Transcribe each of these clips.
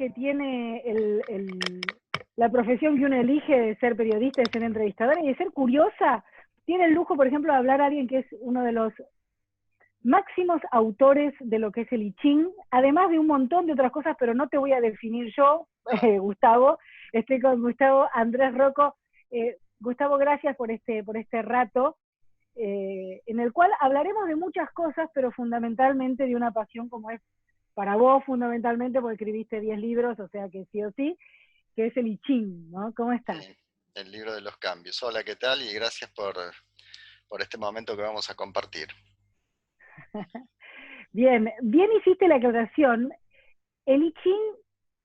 que tiene la profesión que uno elige de ser periodista, de ser entrevistadora y de ser curiosa. Tiene el lujo, por ejemplo, de hablar a alguien que es uno de los máximos autores de lo que es el I Ching, además de un montón de otras cosas, pero no te voy a definir yo, Gustavo. Estoy con Gustavo Andrés Rocco. Gustavo, gracias por este rato, en el cual hablaremos de muchas cosas, pero fundamentalmente de una pasión como es para vos, fundamentalmente, porque escribiste 10 libros, o sea que sí o sí, que es el I Ching, ¿no? ¿Cómo estás? Sí, el libro de los cambios. Hola, ¿qué tal? Y gracias por este momento que vamos a compartir. Bien, bien hiciste la aclaración. El I Ching,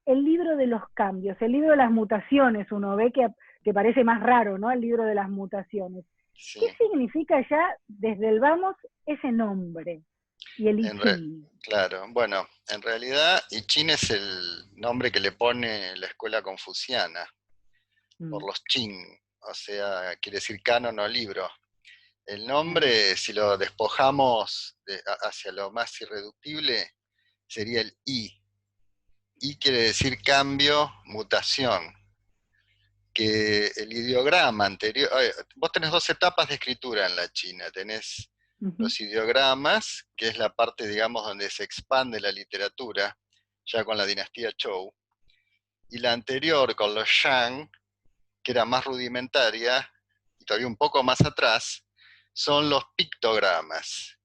el libro de los cambios, el libro de las mutaciones, uno ve que parece más raro, ¿no? El libro de las mutaciones. ¿Qué Sí, significa ya desde el vamos ese nombre y el I en re- Ching? claro. Bueno, en realidad I Ching es el nombre que le pone la escuela confuciana, por Mm. los Ching, o sea, quiere decir canon o libro. El Ah, nombre, si lo despojamos hacia lo más irreductible, sería el I. I quiere decir cambio, mutación. Que el ideograma anterior, vos tenés dos etapas de escritura en la China, tenés uh-huh, los ideogramas, que es la parte, digamos, donde se expande la literatura, ya con la dinastía Zhou, y la anterior con los Shang, que era más rudimentaria, y todavía un poco más atrás, son los pictogramas.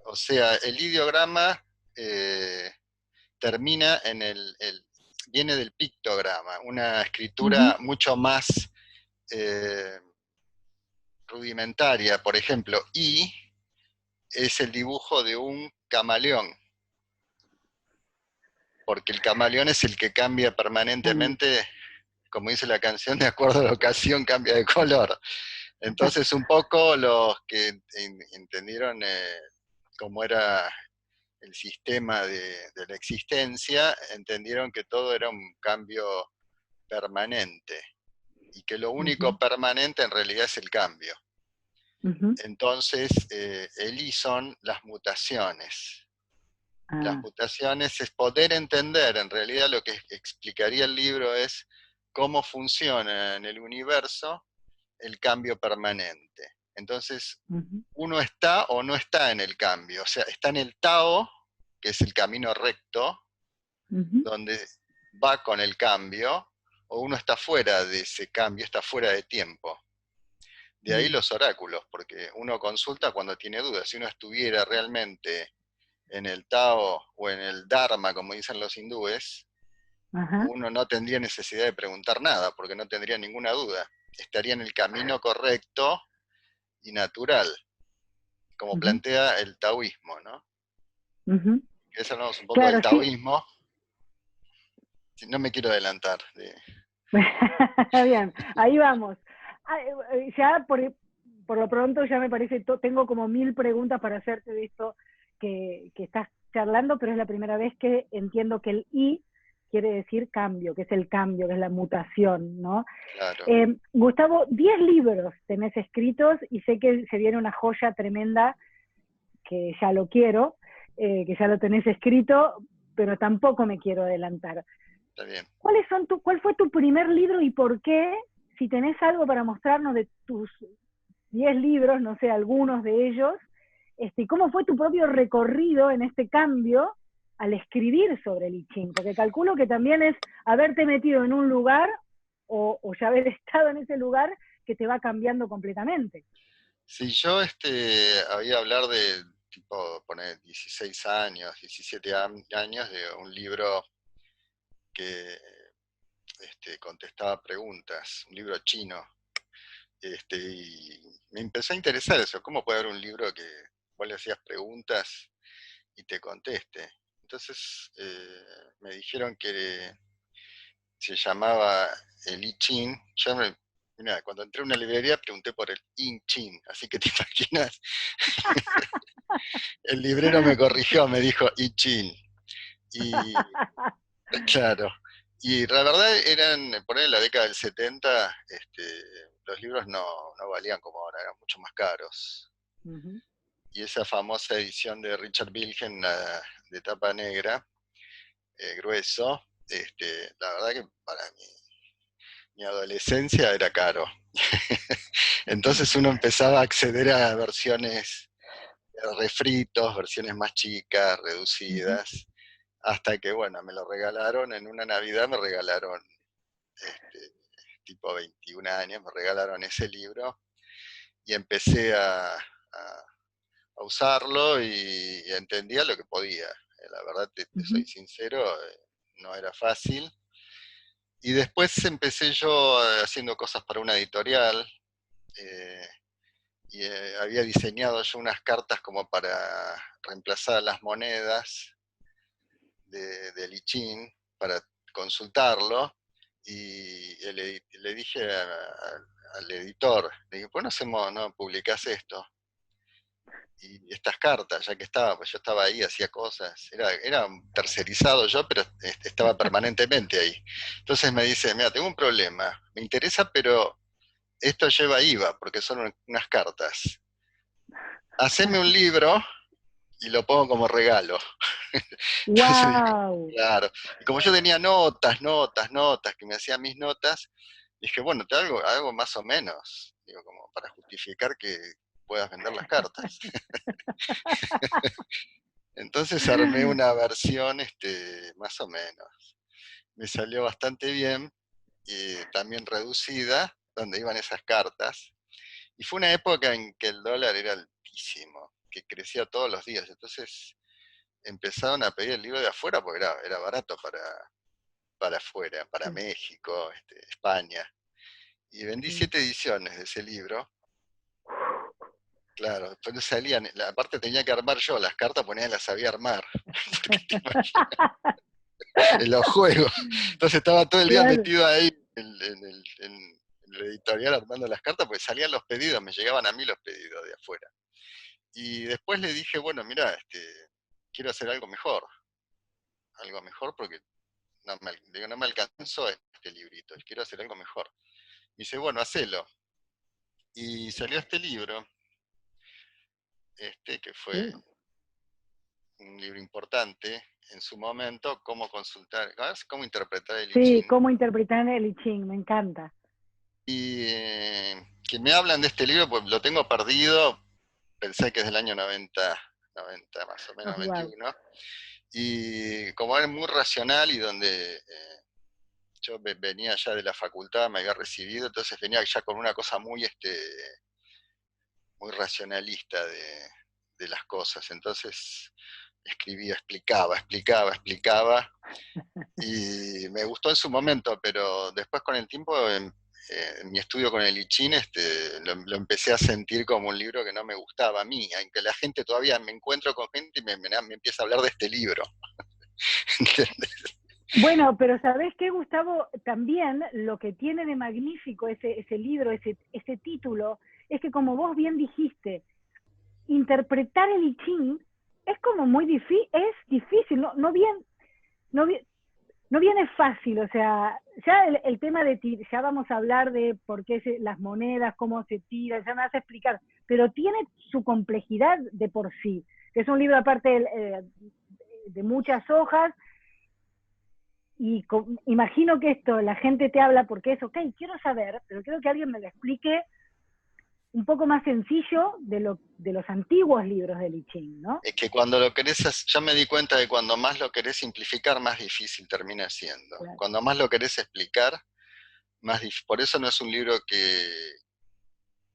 O sea, el ideograma eh, termina en viene del pictograma, una escritura uh-huh, mucho más eh, rudimentaria. Por ejemplo, I es el dibujo de un camaleón, porque el camaleón es el que cambia cambio. permanentemente, como dice la canción, de acuerdo a la ocasión cambia de color. Entonces, un poco los que entendieron cómo era el sistema de la existencia, entendieron que todo era un cambio permanente y que lo Uh-huh, único permanente en realidad es el cambio. uh-huh. Entonces, el I son las mutaciones. Las Ah, mutaciones es poder entender, en realidad lo que explicaría el libro es cómo funciona en el universo el cambio permanente. Entonces, uh-huh, uno está o no está en el cambio, o sea, está en el Tao, que es el camino recto, uh-huh, donde va con el cambio, o uno está fuera de ese cambio, está fuera de tiempo. De ahí uh-huh. los oráculos, porque uno consulta cuando tiene dudas. Si uno estuviera realmente en el Tao o en el Dharma, como dicen los hindúes, Ajá, uno no tendría necesidad de preguntar nada, porque no tendría ninguna duda. Estaría en el camino correcto y natural, como uh-huh, plantea el taoísmo, ¿no? uh-huh. ¿Querés hablarnos un poco del Claro, sí. taoísmo? No me quiero adelantar. Bien, ahí vamos. Ah, ya por lo pronto ya me parece, tengo como 1000 preguntas para hacerte de esto que estás charlando, pero es la primera vez que entiendo que el I quiere decir cambio, que es el cambio, que es la mutación, ¿no? Claro, Gustavo, 10 libros tenés escritos y sé que se viene una joya tremenda que ya lo quiero, que ya lo tenés escrito, pero tampoco me quiero adelantar. está bien. ¿Cuál fue tu primer libro y por qué? Si tenés algo para mostrarnos de tus 10 libros, no sé, algunos de ellos, ¿cómo fue tu propio recorrido en este cambio al escribir sobre el I Ching? Porque calculo que también es haberte metido en un lugar o ya haber estado en ese lugar que te va cambiando completamente. Si yo había hablar de tipo, poner 16 años, 17 años, de un libro que contestaba preguntas, un libro chino. Y me empezó a interesar eso, ¿cómo puede haber un libro que vos le hacías preguntas y te conteste? Entonces me dijeron que se llamaba el I Ching. Mirá, cuando entré a una librería pregunté por el I Ching, así que te imaginas. El librero me corrigió, me dijo I Ching. Y claro, y la verdad eran, por ahí en la década del 70, los libros no valían como ahora, eran mucho más caros. Uh -huh. Y esa famosa edición de Richard Bilgen, de tapa negra, grueso, la verdad que para mi adolescencia era caro. Entonces uno empezaba a acceder a versiones refritos, versiones más chicas, reducidas, hasta que, bueno, me lo regalaron en una Navidad, me regalaron, tipo 21 años, me regalaron ese libro y empecé a usarlo y entendía lo que podía. La verdad, te soy sincero, no era fácil. Y después empecé yo haciendo cosas para una editorial, eh, y había diseñado yo unas cartas como para reemplazar las monedas de Lichín, para consultarlo, y le dije al editor, le dije, ¿por qué no hacemos, no publicás esto? Y estas cartas, ya que estaba, pues yo estaba ahí, hacía cosas, era tercerizado yo, pero estaba permanentemente ahí. Entonces me dice, mira, tengo un problema, me interesa, pero esto lleva IVA, porque son unas cartas. Haceme un libro y lo pongo como regalo. Entonces dije, ¡Wow! claro. Y como yo tenía notas, que me hacían mis notas, dije, bueno, te hago algo más o menos, digo, como para justificar que puedas vender las cartas. Entonces armé una versión más o menos. Me salió bastante bien, y también reducida, donde iban esas cartas. Y fue una época en que el dólar era altísimo, que crecía todos los días. Entonces empezaron a pedir el libro de afuera porque era barato para afuera, para México, España. Y vendí 7 ediciones de ese libro. Claro, después no salían, aparte tenía que armar yo las cartas, ponía las sabía armar. En los juegos. Entonces estaba todo el día Claro. metido ahí en el editorial armando las cartas, porque salían los pedidos, me llegaban a mí los pedidos de afuera. Y después le dije, bueno, mira, quiero hacer algo mejor porque no me alcanzó este librito, quiero hacer algo mejor. Y dice, bueno, hacelo. Y salió este libro, que fue un libro importante en su momento, cómo consultar, cómo interpretar el I Sí, Ching. cómo interpretar el I Ching, me encanta. Y que me hablan de este libro, pues lo tengo perdido, pensé que es del año 90 más o menos, Oh, wow. 91, y como es muy racional y donde yo venía ya de la facultad, me había recibido, entonces venía ya con una cosa muy racionalista de las cosas, entonces escribía, explicaba, y me gustó en su momento, pero después con el tiempo, en mi estudio con el I Ching, lo empecé a sentir como un libro que no me gustaba a mí, aunque la gente todavía me encuentro con gente y me empieza a hablar de este libro. ¿Entendés? Bueno, pero ¿sabés qué, Gustavo? También lo que tiene de magnífico ese libro, ese título, es que como vos bien dijiste, interpretar el I Ching es como muy difícil, es difícil, no, no viene fácil, o sea, ya el tema de ya vamos a hablar de por qué las monedas, cómo se tiran, ya me vas a explicar, pero tiene su complejidad de por sí, que es un libro aparte de muchas hojas, y imagino que esto la gente te habla porque es, ok, quiero saber, pero quiero que alguien me lo explique un poco más sencillo de los antiguos libros de I Ching, ¿no? Es que cuando lo querés, ya me di cuenta de cuando más lo querés simplificar, más difícil termina siendo. Claro. Cuando más lo querés explicar, más difícil. Por eso no es un libro que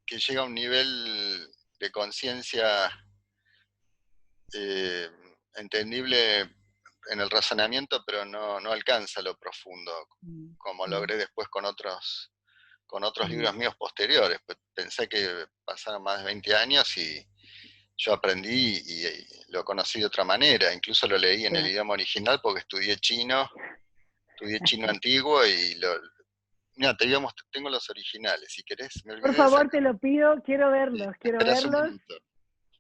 llega a un nivel de conciencia entendible en el razonamiento, pero no alcanza lo profundo, como logré después con otros libros míos posteriores. Pues pensé que pasaron más de 20 años y yo aprendí y lo conocí de otra manera, incluso lo leí en el idioma original porque estudié chino antiguo y mira, tengo los originales, si querés, me Por olvidé de favor, te sacar. lo pido, quiero Sí, verlos, quiero esperás un verlos. minuto.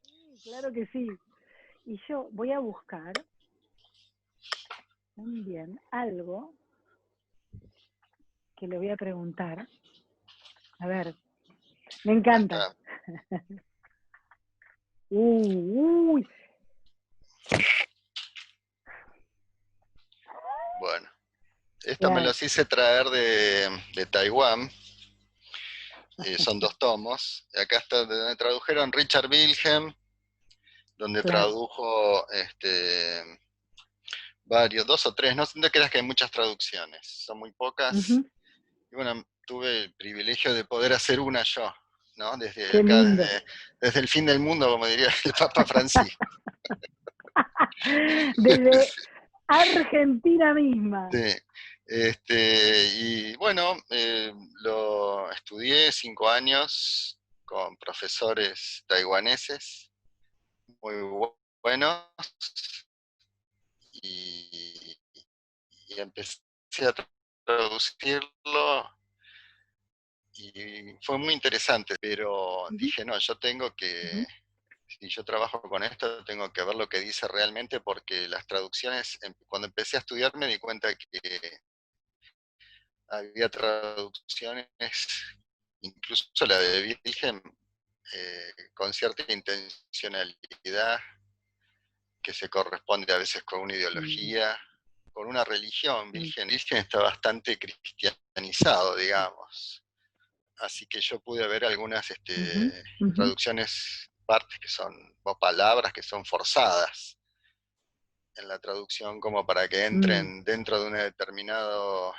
Sí, claro que sí. Y yo voy a buscar también algo que le voy a preguntar. A ver, me encanta. Acá, Uy, bueno. Esto me Claro, los hice traer de Taiwán, son 2 tomos. Acá está donde tradujeron Richard Wilhelm, donde claro. tradujo varios, 2 o 3, no, no creas que hay muchas traducciones, son muy pocas. Ujú. Y bueno, tuve el privilegio de poder hacer una yo, ¿no? Desde Qué acá, lindo. desde el fin del mundo, como diría el Papa Francisco. Desde Argentina misma. Sí. Y bueno, lo estudié 5 años con profesores taiwaneses muy buenos y, y empecé a traducirlo y fue muy interesante, pero Ujú, dije, no, yo tengo que, ujú, si yo trabajo con esto, tengo que ver lo que dice realmente porque las traducciones, cuando empecé a estudiar me di cuenta que había traducciones, incluso la de Wilhelm, con cierta intencionalidad que se corresponde a veces con una mm, ideología, con una religión. mm, Wilhelm está bastante cristianizado, digamos. Así que yo pude ver algunas ujú, ujú, traducciones, partes que son, o palabras que son forzadas en la traducción como para que mm, entren dentro de una determinada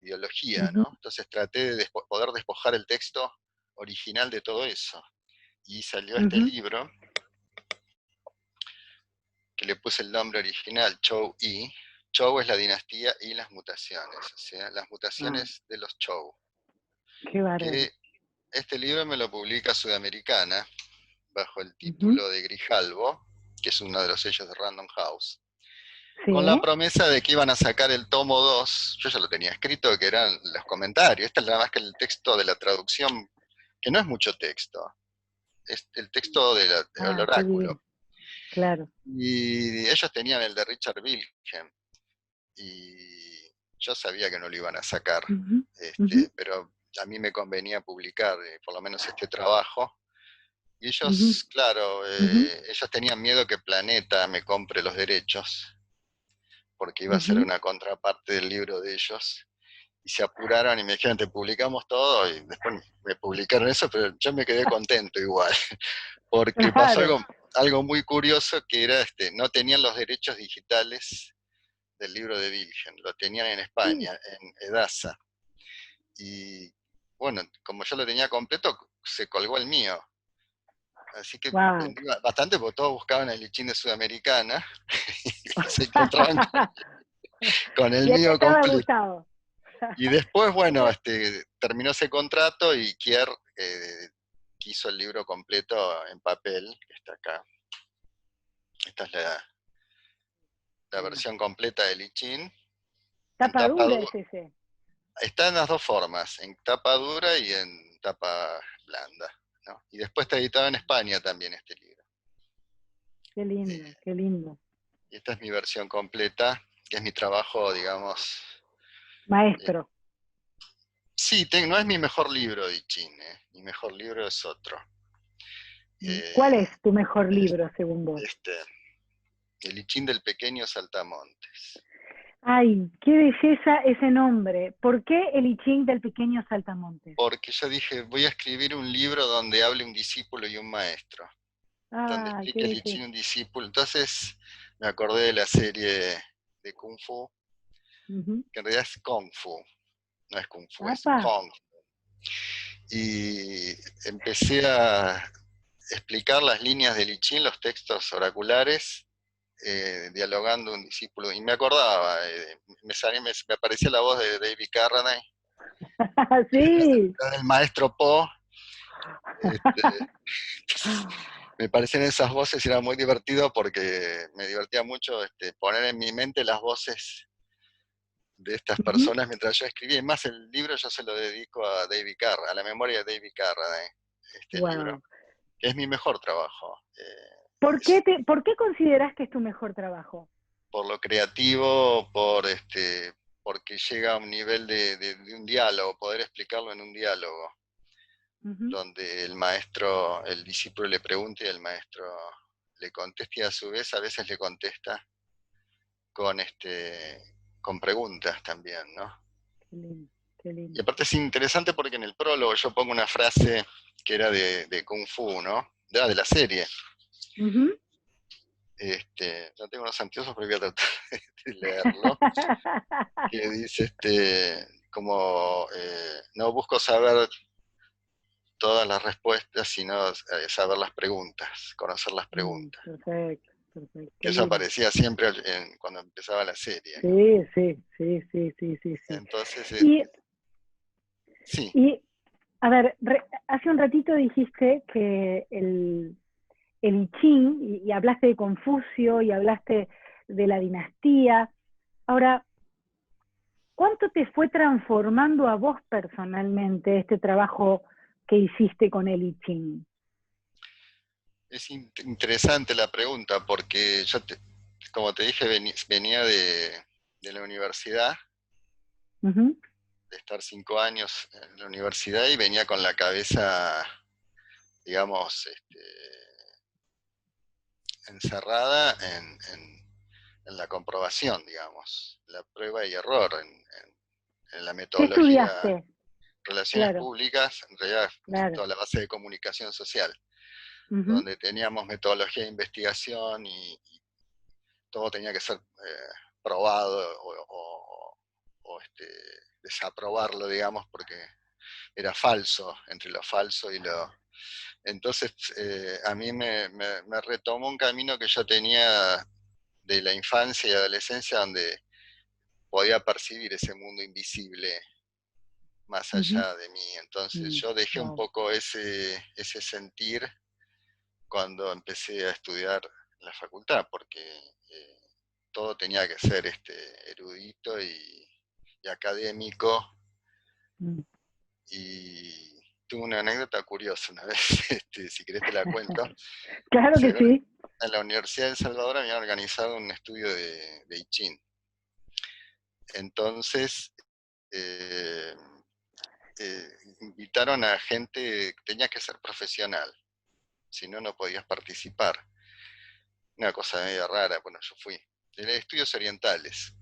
ideología, ujú, ¿no? Entonces traté de poder despojar el texto original de todo eso. Y salió este ujú, libro, que le puse el nombre original, Chou Yi. Chou es la dinastía y las mutaciones, o sea, las ah, mutaciones de los Chou. qué bárbaro. Que este libro me lo publica Sudamericana, bajo el Ujú, título de Grijalbo, que es uno de los sellos de Random House, con la sí. promesa de que iban a sacar el tomo 2. Yo ya lo tenía escrito, que eran los comentarios. Esta es nada más que el texto de la traducción, que no es mucho texto, es el texto del Ah, qué oráculo. bien. Claro. Y ellos tenían el de Richard Wilhelm, y yo sabía que no lo iban a sacar, Ujú, ujú, pero a mí me convenía publicar por lo menos este trabajo. Y ujú, ellos, claro, ujú, ellos tenían miedo que Planeta me compre los derechos, porque iba a ser ujú. una contraparte del libro de ellos. Y se apuraron y me dijeron, te publicamos todo, y después me publicaron eso, pero yo me quedé contento igual, porque pasó Claro. algo muy curioso que era, no tenían los derechos digitales del libro de Vilgen, lo tenían en Sí. España, en Edasa. Y bueno, como yo lo tenía completo, se colgó el mío. Así que Wow. vendí bastante porque todos buscaban el lichín de Sudamericana y se encontraban con el Y ahí mío estaba completo. Gustavo. Y después, bueno, Ese- terminó ese contrato y Kier quiso el libro completo en papel, que está acá. Esta es la versión completa de Lichín, en Tapa tapa dura dura. es ese. Está en las dos formas, en tapa dura y en tapa blanda, ¿no? Y después está editado en España también este libro. Qué lindo, Eh, qué lindo. y esta es mi versión completa, que es mi trabajo, digamos. eh, Maestro. sí, no es mi mejor libro, Lichín, mi mejor libro es otro. ¿Cuál Eh, es tu mejor libro, según vos? este, El Lichín del pequeño Saltamontes. Ay, qué belleza ese nombre. ¿Por qué el I Ching del pequeño Saltamontes? Porque yo dije, voy a escribir un libro donde hable un discípulo y un maestro, donde Ay, qué explique el Lichín belleza. un discípulo. Entonces me acordé de la serie de Kung Fu, Ujú. que en realidad es Kung Fu, no es Kung Fu, es Apa. Kung. Y empecé a explicar las líneas del I Ching, los textos oraculares, dialogando un discípulo. Y me acordaba, me aparecía la voz de David Carradine, Sí. la del maestro Po. Este, me parecían esas voces y era muy divertido porque me divertía mucho poner en mi mente las voces de estas Ujú. personas mientras yo escribía. Y más el libro yo se lo dedico a David Carr, a la memoria de David Carradine, este libro, Wow. que es mi mejor trabajo. ¿Por qué consideras que es tu mejor trabajo? Por lo creativo, porque llega a un nivel de un diálogo, poder explicarlo en un diálogo, Ujú. donde el maestro, el discípulo le pregunta y el maestro le contesta, y a su vez a veces le contesta con, con preguntas también, ¿no? Qué lindo, qué Y lindo. aparte es interesante porque en el prólogo yo pongo una frase que era de Kung Fu, ¿no? De la serie. Ujú. No tengo unos anteojos, pero voy a tratar de leerlo. Que dice, como, no busco saber todas las respuestas, sino saber las preguntas, conocer las preguntas. Perfecto, perfecto, Que qué eso lindo. aparecía siempre cuando empezaba la serie, ¿no? Sí, sí, sí, sí, sí, sí, sí. Entonces, Y, sí, y a ver, hace un ratito dijiste que el I Ching, y hablaste de Confucio, y hablaste de la dinastía. Ahora, ¿cuánto te fue transformando a vos personalmente este trabajo que hiciste con el I Ching? es interesante la pregunta porque yo, como te dije, venía de la universidad, Ujú, de estar 5 años en la universidad y venía con la cabeza, digamos, encerrada en la comprobación, digamos, la prueba y error, en la ¿qué metodología, estudiaste? relaciones Claro, públicas, en realidad claro. toda la base de comunicación social, Ujú, donde teníamos metodología de investigación y todo tenía que ser probado o desaprobarlo, digamos, porque era falso, entre lo falso y lo... Entonces, a mí me retomó un camino que yo tenía de la infancia y adolescencia, donde podía percibir ese mundo invisible más ujú, allá de mí. Entonces yo dejé un wow. poco ese sentir cuando empecé a estudiar en la facultad, porque todo tenía que ser erudito y académico. Mm. Y tuve una anécdota curiosa una vez, si querés te la cuento. Claro que sí. En la Universidad de El Salvador habían organizado un estudio de I Ching. Entonces, eh, invitaron a gente, tenía que ser profesional, si no, no podías participar. Una cosa media rara, bueno, yo fui. De estudios orientales.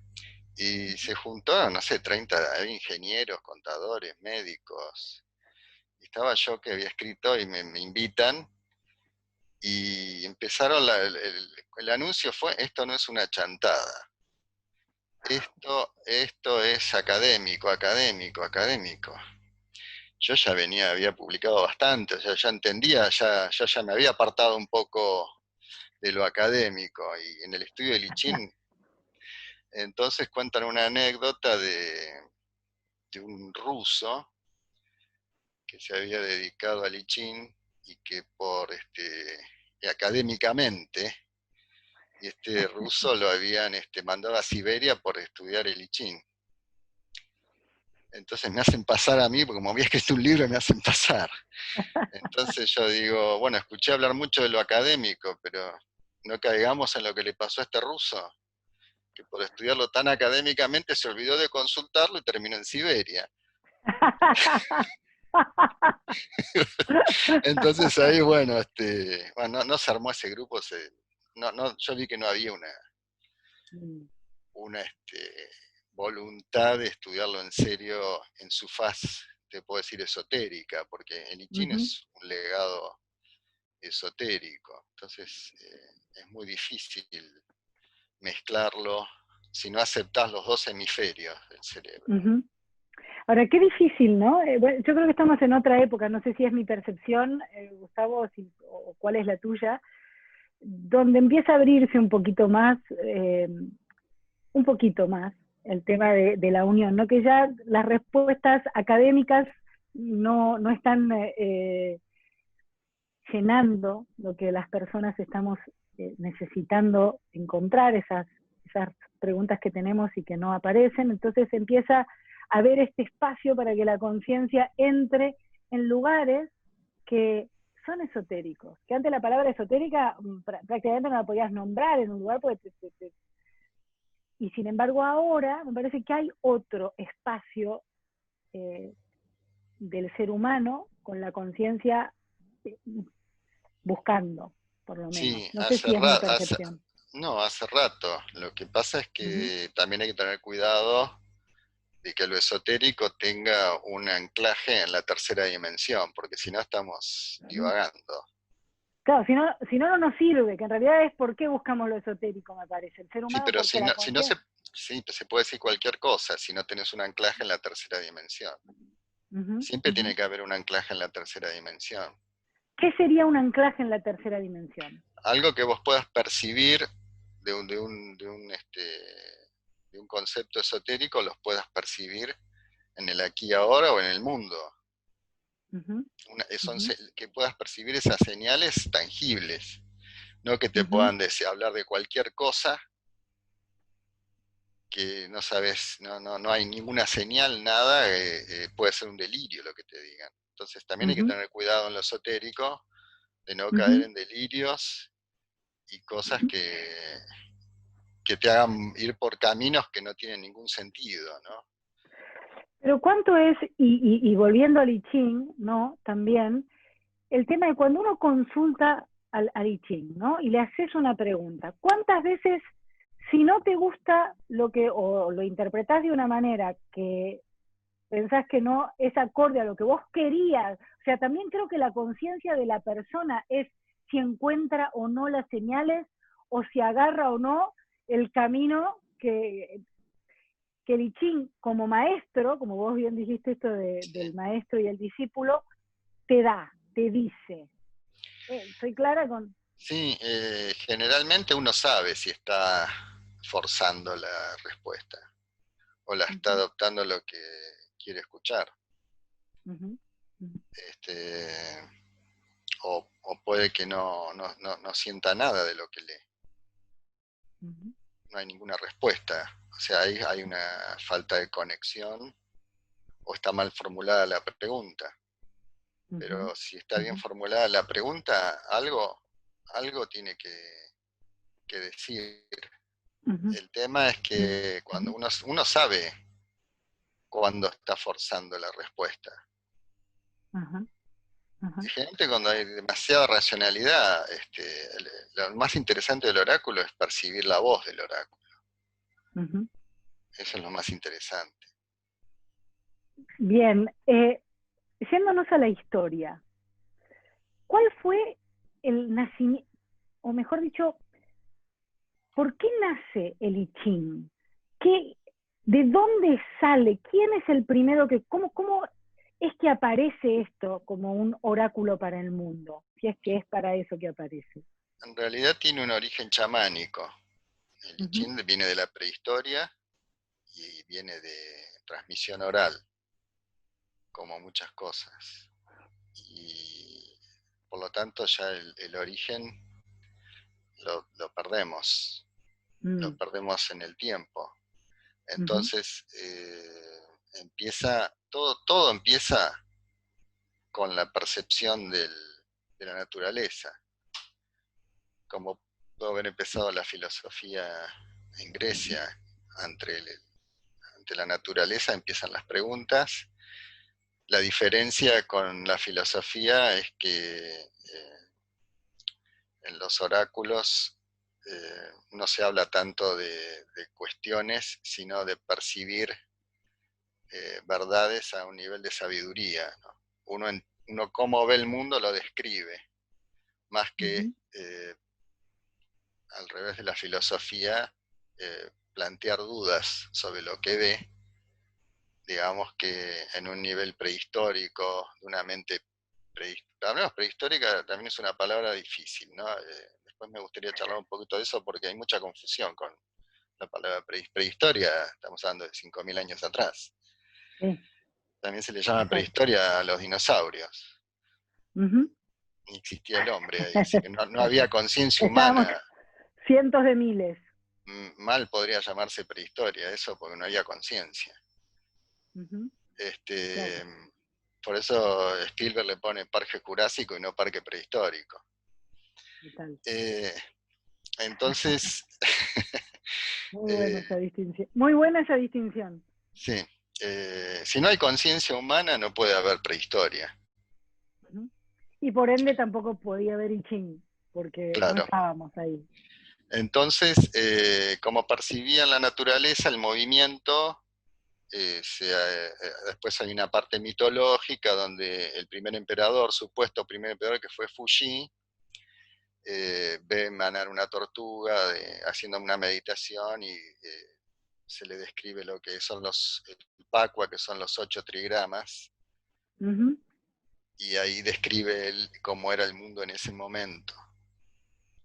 Y se juntó, no sé, 30 ingenieros, contadores, médicos. Y estaba yo que había escrito y me invitan. Y empezaron, el anuncio fue, esto no es una chantada. Esto es académico, académico, académico. Yo ya había publicado bastante, o sea, ya entendía, ya me había apartado un poco de lo académico. Y en el estudio de Lichín, entonces cuentan una anécdota de un ruso que se había dedicado a Lichín y que académicamente, y este ruso lo habían mandado a Siberia por estudiar el Lichín. Entonces me hacen pasar a mí, porque como había escrito un libro, me hacen pasar. Entonces yo digo, bueno, escuché hablar mucho de lo académico, pero no caigamos en lo que le pasó a este ruso, que por estudiarlo tan académicamente se olvidó de consultarlo y terminó en Siberia. Entonces ahí, bueno, bueno, no se armó ese grupo, yo vi que no había Mm, una voluntad de estudiarlo en serio en su faz, te puedo decir, esotérica, porque el I Ching ujú. es un legado esotérico, entonces es muy difícil mezclarlo si no aceptás los dos hemisferios del cerebro. Ujú. Ahora, qué difícil, ¿no? Bueno, yo creo que estamos en otra época, no sé si es mi percepción, Gustavo, o cuál es la tuya, donde empieza a abrirse un poquito más el tema de la unión, ¿no? Que ya las respuestas académicas no están llenando lo que las personas estamos necesitando encontrar, esas preguntas que tenemos y que no aparecen. Entonces empieza a haber este espacio para que la conciencia entre en lugares que son esotéricos, que antes la palabra esotérica prácticamente no la podías nombrar en un lugar porque y sin embargo ahora me parece que hay otro espacio eh, del ser humano con la conciencia eh, buscando, por lo menos. Sí, No sé si es mi percepción. No, hace rato. Lo que pasa es Ujú, que también hay que tener cuidado de que lo esotérico tenga un anclaje en la tercera dimensión, porque si no estamos ujú. divagando. Claro, si no, no nos sirve, que en realidad es por qué buscamos lo esotérico, me parece. El ser Sí, humano, pero porque la si no se, conciencia. sí, pues se puede decir cualquier cosa si no tenés un anclaje en la tercera dimensión. Ujú, Siempre tiene ujú. que haber un anclaje en la tercera dimensión. ¿Qué sería un anclaje en la tercera dimensión? Algo que vos puedas percibir de un concepto esotérico, los puedas percibir en el aquí y ahora o en el mundo. Ujú, ujú, Que puedas percibir esas señales tangibles, no que te ujú, puedan hablar de cualquier cosa que no sabes, no hay ninguna señal, nada, puede ser un delirio lo que te digan. Entonces también hay que ujú, tener cuidado en lo esotérico de no caer ujú, en delirios y cosas ujú. que te hagan ir por caminos que no tienen ningún sentido, ¿no? Pero cuánto es, y volviendo al I Ching, ¿no? También, el tema de cuando uno consulta al I Ching, ¿no? Y le haces una pregunta, ¿cuántas veces, si no te gusta o lo interpretás de una manera que pensás que no es acorde a lo que vos querías, o sea, también creo que la conciencia de la persona es si encuentra o no las señales, o si agarra o no el camino que el I Ching como maestro, como vos bien dijiste esto Sí, del maestro y el discípulo, te da, te dice. Soy clara con. sí, generalmente uno sabe si está forzando la respuesta o la está Ujú, adoptando lo que quiere escuchar. ujú, ujú, Este, o puede que no sienta nada de lo que lee. ujú, No hay ninguna respuesta. O sea, ahí hay una falta de conexión o está mal formulada la pregunta. ujú, Pero si está bien ujú, formulada la pregunta, algo tiene que decir. ujú, El tema es que cuando ujú, uno sabe cuándo está forzando la respuesta. ajá, ajá, Y generalmente cuando hay demasiada racionalidad, lo más interesante del oráculo es percibir la voz del oráculo. ujú. Eso es lo más interesante. Bien, yéndonos a la historia, ¿cuál fue el nacimiento, o mejor dicho, por qué nace el I Ching? ¿Qué, ¿De dónde sale? ¿Quién es el primero cómo es que aparece esto como un oráculo para el mundo? Si es que es para eso que aparece. En realidad tiene un origen chamánico. El I Ujú, Ching viene de la prehistoria y viene de transmisión oral, como muchas cosas. Y por lo tanto ya el origen lo perdemos, lo mm, perdemos en el tiempo. ujú, Entonces todo empieza con la percepción de la naturaleza, como pudo haber empezado la filosofía en Grecia, ante, ante la naturaleza empiezan las preguntas. La diferencia con la filosofía es que en los oráculos no se habla tanto de cuestiones, sino de percibir verdades a un nivel de sabiduría, ¿no? Uno cómo ve el mundo lo describe, más que ujú, al revés de la filosofía, plantear dudas sobre lo que ve, digamos que en un nivel prehistórico, de una mente prehistórica también es una palabra difícil, ¿no? Después me gustaría charlar un poquito de eso porque hay mucha confusión con la palabra prehistoria, estamos hablando de 5.000 años atrás. sí, También se le llama exacto. prehistoria a los dinosaurios. Ujú. Ni existía el hombre ahí, así que no había conciencia Estábamos humana. cientos de miles. Mal podría llamarse prehistoria, eso porque no había conciencia. Ujú, claro, Este, por eso Spielberg le pone parque jurásico y no parque prehistórico. total. Eh, entonces, Muy buena eh, esa distinción. Muy buena esa distinción. sí, si no hay conciencia humana no puede haber prehistoria, Ujú. Y por ende tampoco podía haber I Ching, porque no claro. estábamos ahí. Entonces, como percibían la naturaleza, el movimiento, después hay una parte mitológica donde el primer emperador, supuesto primer emperador que fue Fuji, ve emanar una tortuga haciendo una meditación y se le describe lo que son el Pakwa, que son los 8 trigramas, Ujú, y ahí describe él cómo era el mundo en ese momento.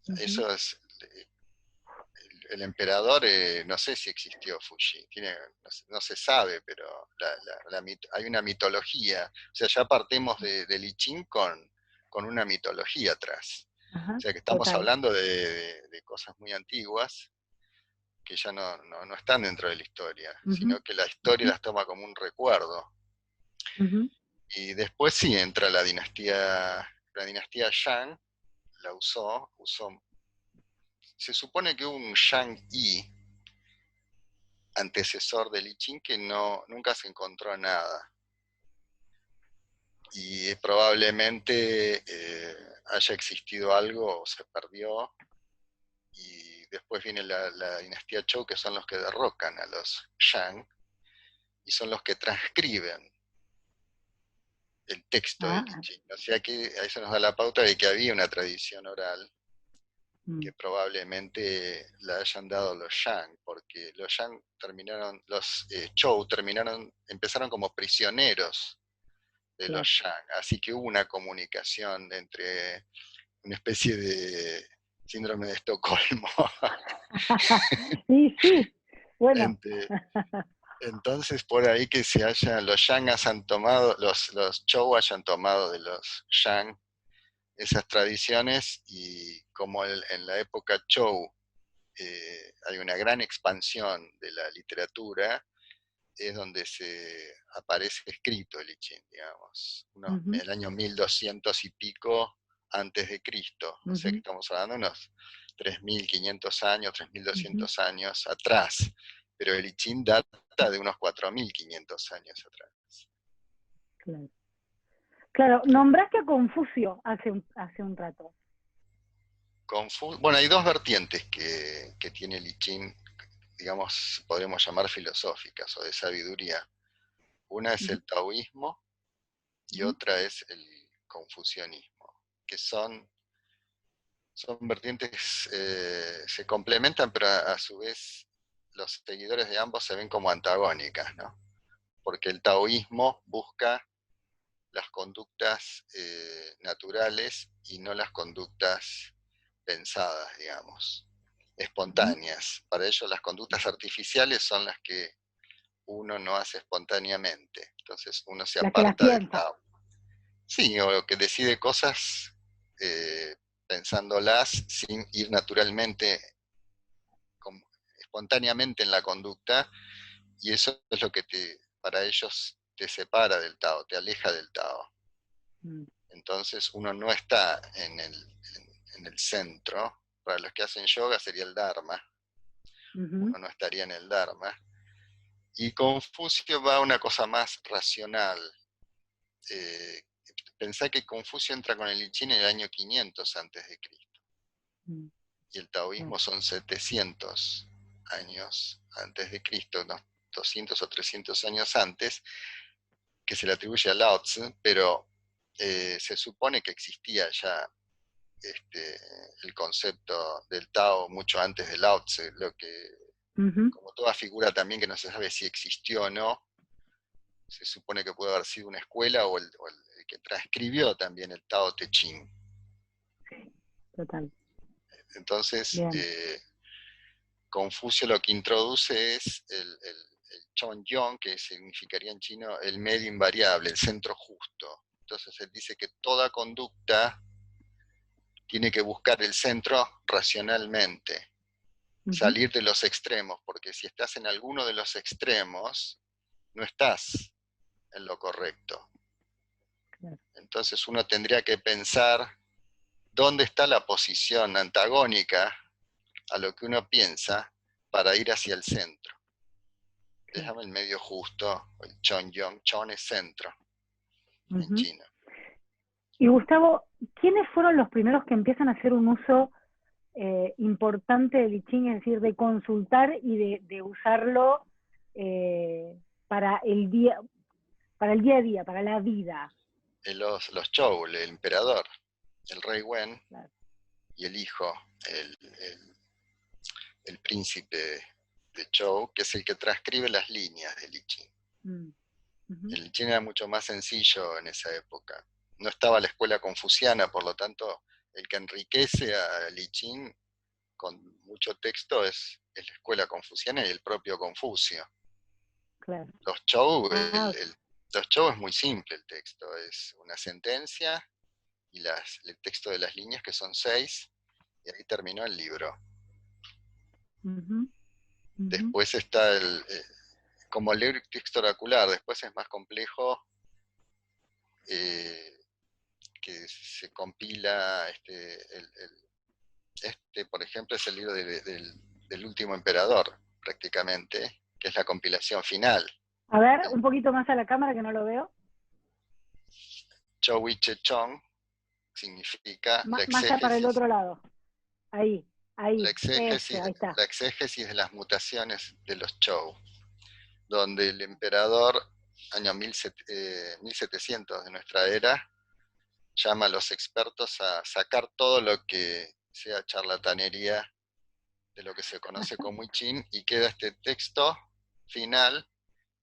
ujú. Eso es, el emperador, no sé si existió Fuji, no se sabe, pero hay una mitología, o sea, ya partimos de I Ching con una mitología atrás. O Ajá, sea que estamos total. hablando de cosas muy antiguas que ya no están dentro de la historia, Ujú, sino que la historia ujú, las toma como un recuerdo. ujú. Y después sí entra la dinastía Shang, usó, se supone que hubo un Shang Yi, antecesor del I Ching, que nunca se encontró nada. Y probablemente haya existido algo o se perdió. Y después viene la dinastía Zhou, que son los que derrocan a los Shang y son los que transcriben el texto del I Ah, Ching. O sea que eso nos da la pauta de que había una tradición oral mm, que probablemente la hayan dado los Shang, porque los Shang los Zhou empezaron como prisioneros de los claro. Shang, así que hubo una comunicación entre una especie de síndrome de Estocolmo. Y sí, bueno. entre, entonces por ahí que los Shang han tomado, los Zhou hayan tomado de los Shang esas tradiciones, y como en la época Zhou hay una gran expansión de la literatura, es donde se aparece escrito el I Ching, digamos, Ujú, el año 1200 y pico antes de Cristo, o sea que ujú, estamos hablando de unos 3500 años, ujú, 3200 atrás, pero el I Ching data de unos 4500 años atrás. claro. Claro, nombraste a Confucio hace un rato. Bueno, hay dos vertientes que tiene el I Ching, digamos, podríamos llamar filosóficas o de sabiduría. Una es Ujú, el taoísmo y ujú, otra es el confucianismo, que son vertientes, se complementan, pero a su vez los seguidores de ambos se ven como antagónicas, ¿no? Porque el taoísmo busca las conductas naturales y no las conductas pensadas, digamos, ujú. espontáneas. Para ellos las conductas artificiales son las que uno no hace espontáneamente. Entonces uno se La que las aparta del piensa. Tao. Sí, o que decide cosas eh, pensándolas sin ir naturalmente, como, espontáneamente en la conducta, y eso es lo que para ellos te separa del Tao, te aleja del Tao. Mm, Entonces uno no está en el centro. Para los que hacen yoga sería el Dharma, ujú, uno no estaría en el Dharma. Y Confucio va a una cosa más racional. Eh, Pensá que Confucio entra con el I Ching en el año 500 antes de Cristo, mm, y el claro. taoísmo son 700 años antes de Cristo, unos 200 o 300 años antes, que se le atribuye a Lao Tzu, pero se supone que existía ya este, el concepto del Tao mucho antes de Lao Tzu, lo que, Ujú, como toda figura también que no se sabe si existió o no, se supone que puede haber sido una escuela o el que transcribió también el Tao Te Ching. total. Entonces, Bien. Confucio lo que introduce es el Chongyong, que significaría en chino el medio invariable, el centro justo. Entonces él dice que toda conducta tiene que buscar el centro racionalmente, Ujú, salir de los extremos, porque si estás en alguno de los extremos, no estás en lo correcto. claro. Entonces uno tendría que pensar dónde está la posición antagónica a lo que uno piensa para ir hacia el centro. Le Claro. llama el medio justo, el Chongyong. Chon es centro en Ujú. chino. Y Gustavo, ¿quiénes fueron los primeros que empiezan a hacer un uso importante del I Ching, es decir, de consultar y de usarlo para el día a día, para la vida. Los Zhou, el emperador, el rey Wen, Claro. y el hijo, el príncipe de Zhou, que es el que transcribe las líneas del I Ching. El I Ching era mucho más sencillo en esa época. No estaba la escuela confuciana, por lo tanto, el que enriquece al I Ching con mucho texto es la escuela confuciana y el propio Confucio. Claro. Los Zhou, los Zhou es muy simple el texto, es una sentencia y el texto de las líneas, que son 6, y ahí terminó el libro. Después está como el texto oracular, después es más complejo, que se compila, por ejemplo, es el libro del último emperador, prácticamente, que es la compilación final. A ver, un poquito más a la cámara que no lo veo. Zhou Yi Che Chong significa la más para el exégesis. otro lado. Ahí. Ahí está. La exégesis de las mutaciones de los Zhou, donde el emperador, año 1700 de nuestra era, llama a los expertos a sacar todo lo que sea charlatanería de lo que se conoce como I Ching, y queda este texto final,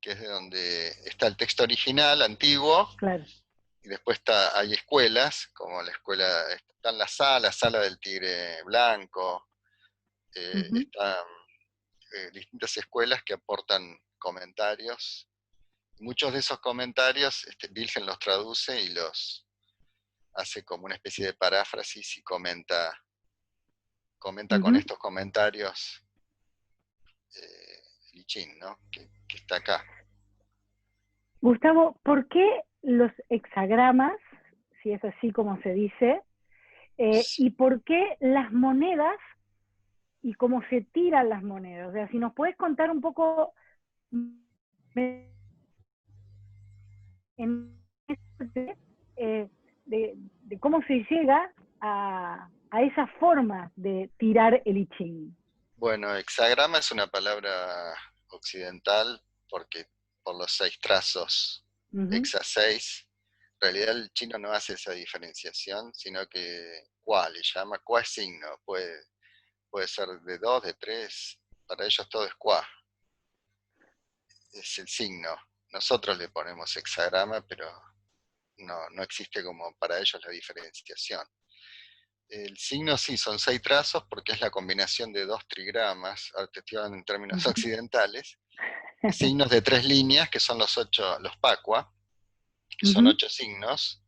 que es de donde está el texto original, antiguo, claro. Y después hay escuelas, como la escuela, están la sala del tigre blanco, están distintas escuelas que aportan comentarios. Muchos de esos comentarios, Wilhelm los traduce y los hace como una especie de paráfrasis y comenta con estos comentarios I Ching, ¿no? que está acá. Gustavo, ¿por qué los hexagramas, si es así como se dice, y por qué las monedas y cómo se tiran las monedas? O sea, si nos puedes contar un poco de cómo se llega a esa forma de tirar el I Ching. Bueno, hexagrama es una palabra occidental porque por los 6 trazos, hexa 6, en realidad el chino no hace esa diferenciación, sino que qua le llama, qua es signo, puede ser de 2, de 3, para ellos todo es qua, es el signo. Nosotros le ponemos hexagrama, pero no existe como para ellos la diferenciación. El signo sí, son 6 trazos porque es la combinación de 2 trigramas, ahora te estoy hablando en términos occidentales, signos de 3 líneas, que son los pacua, que son 8 signos,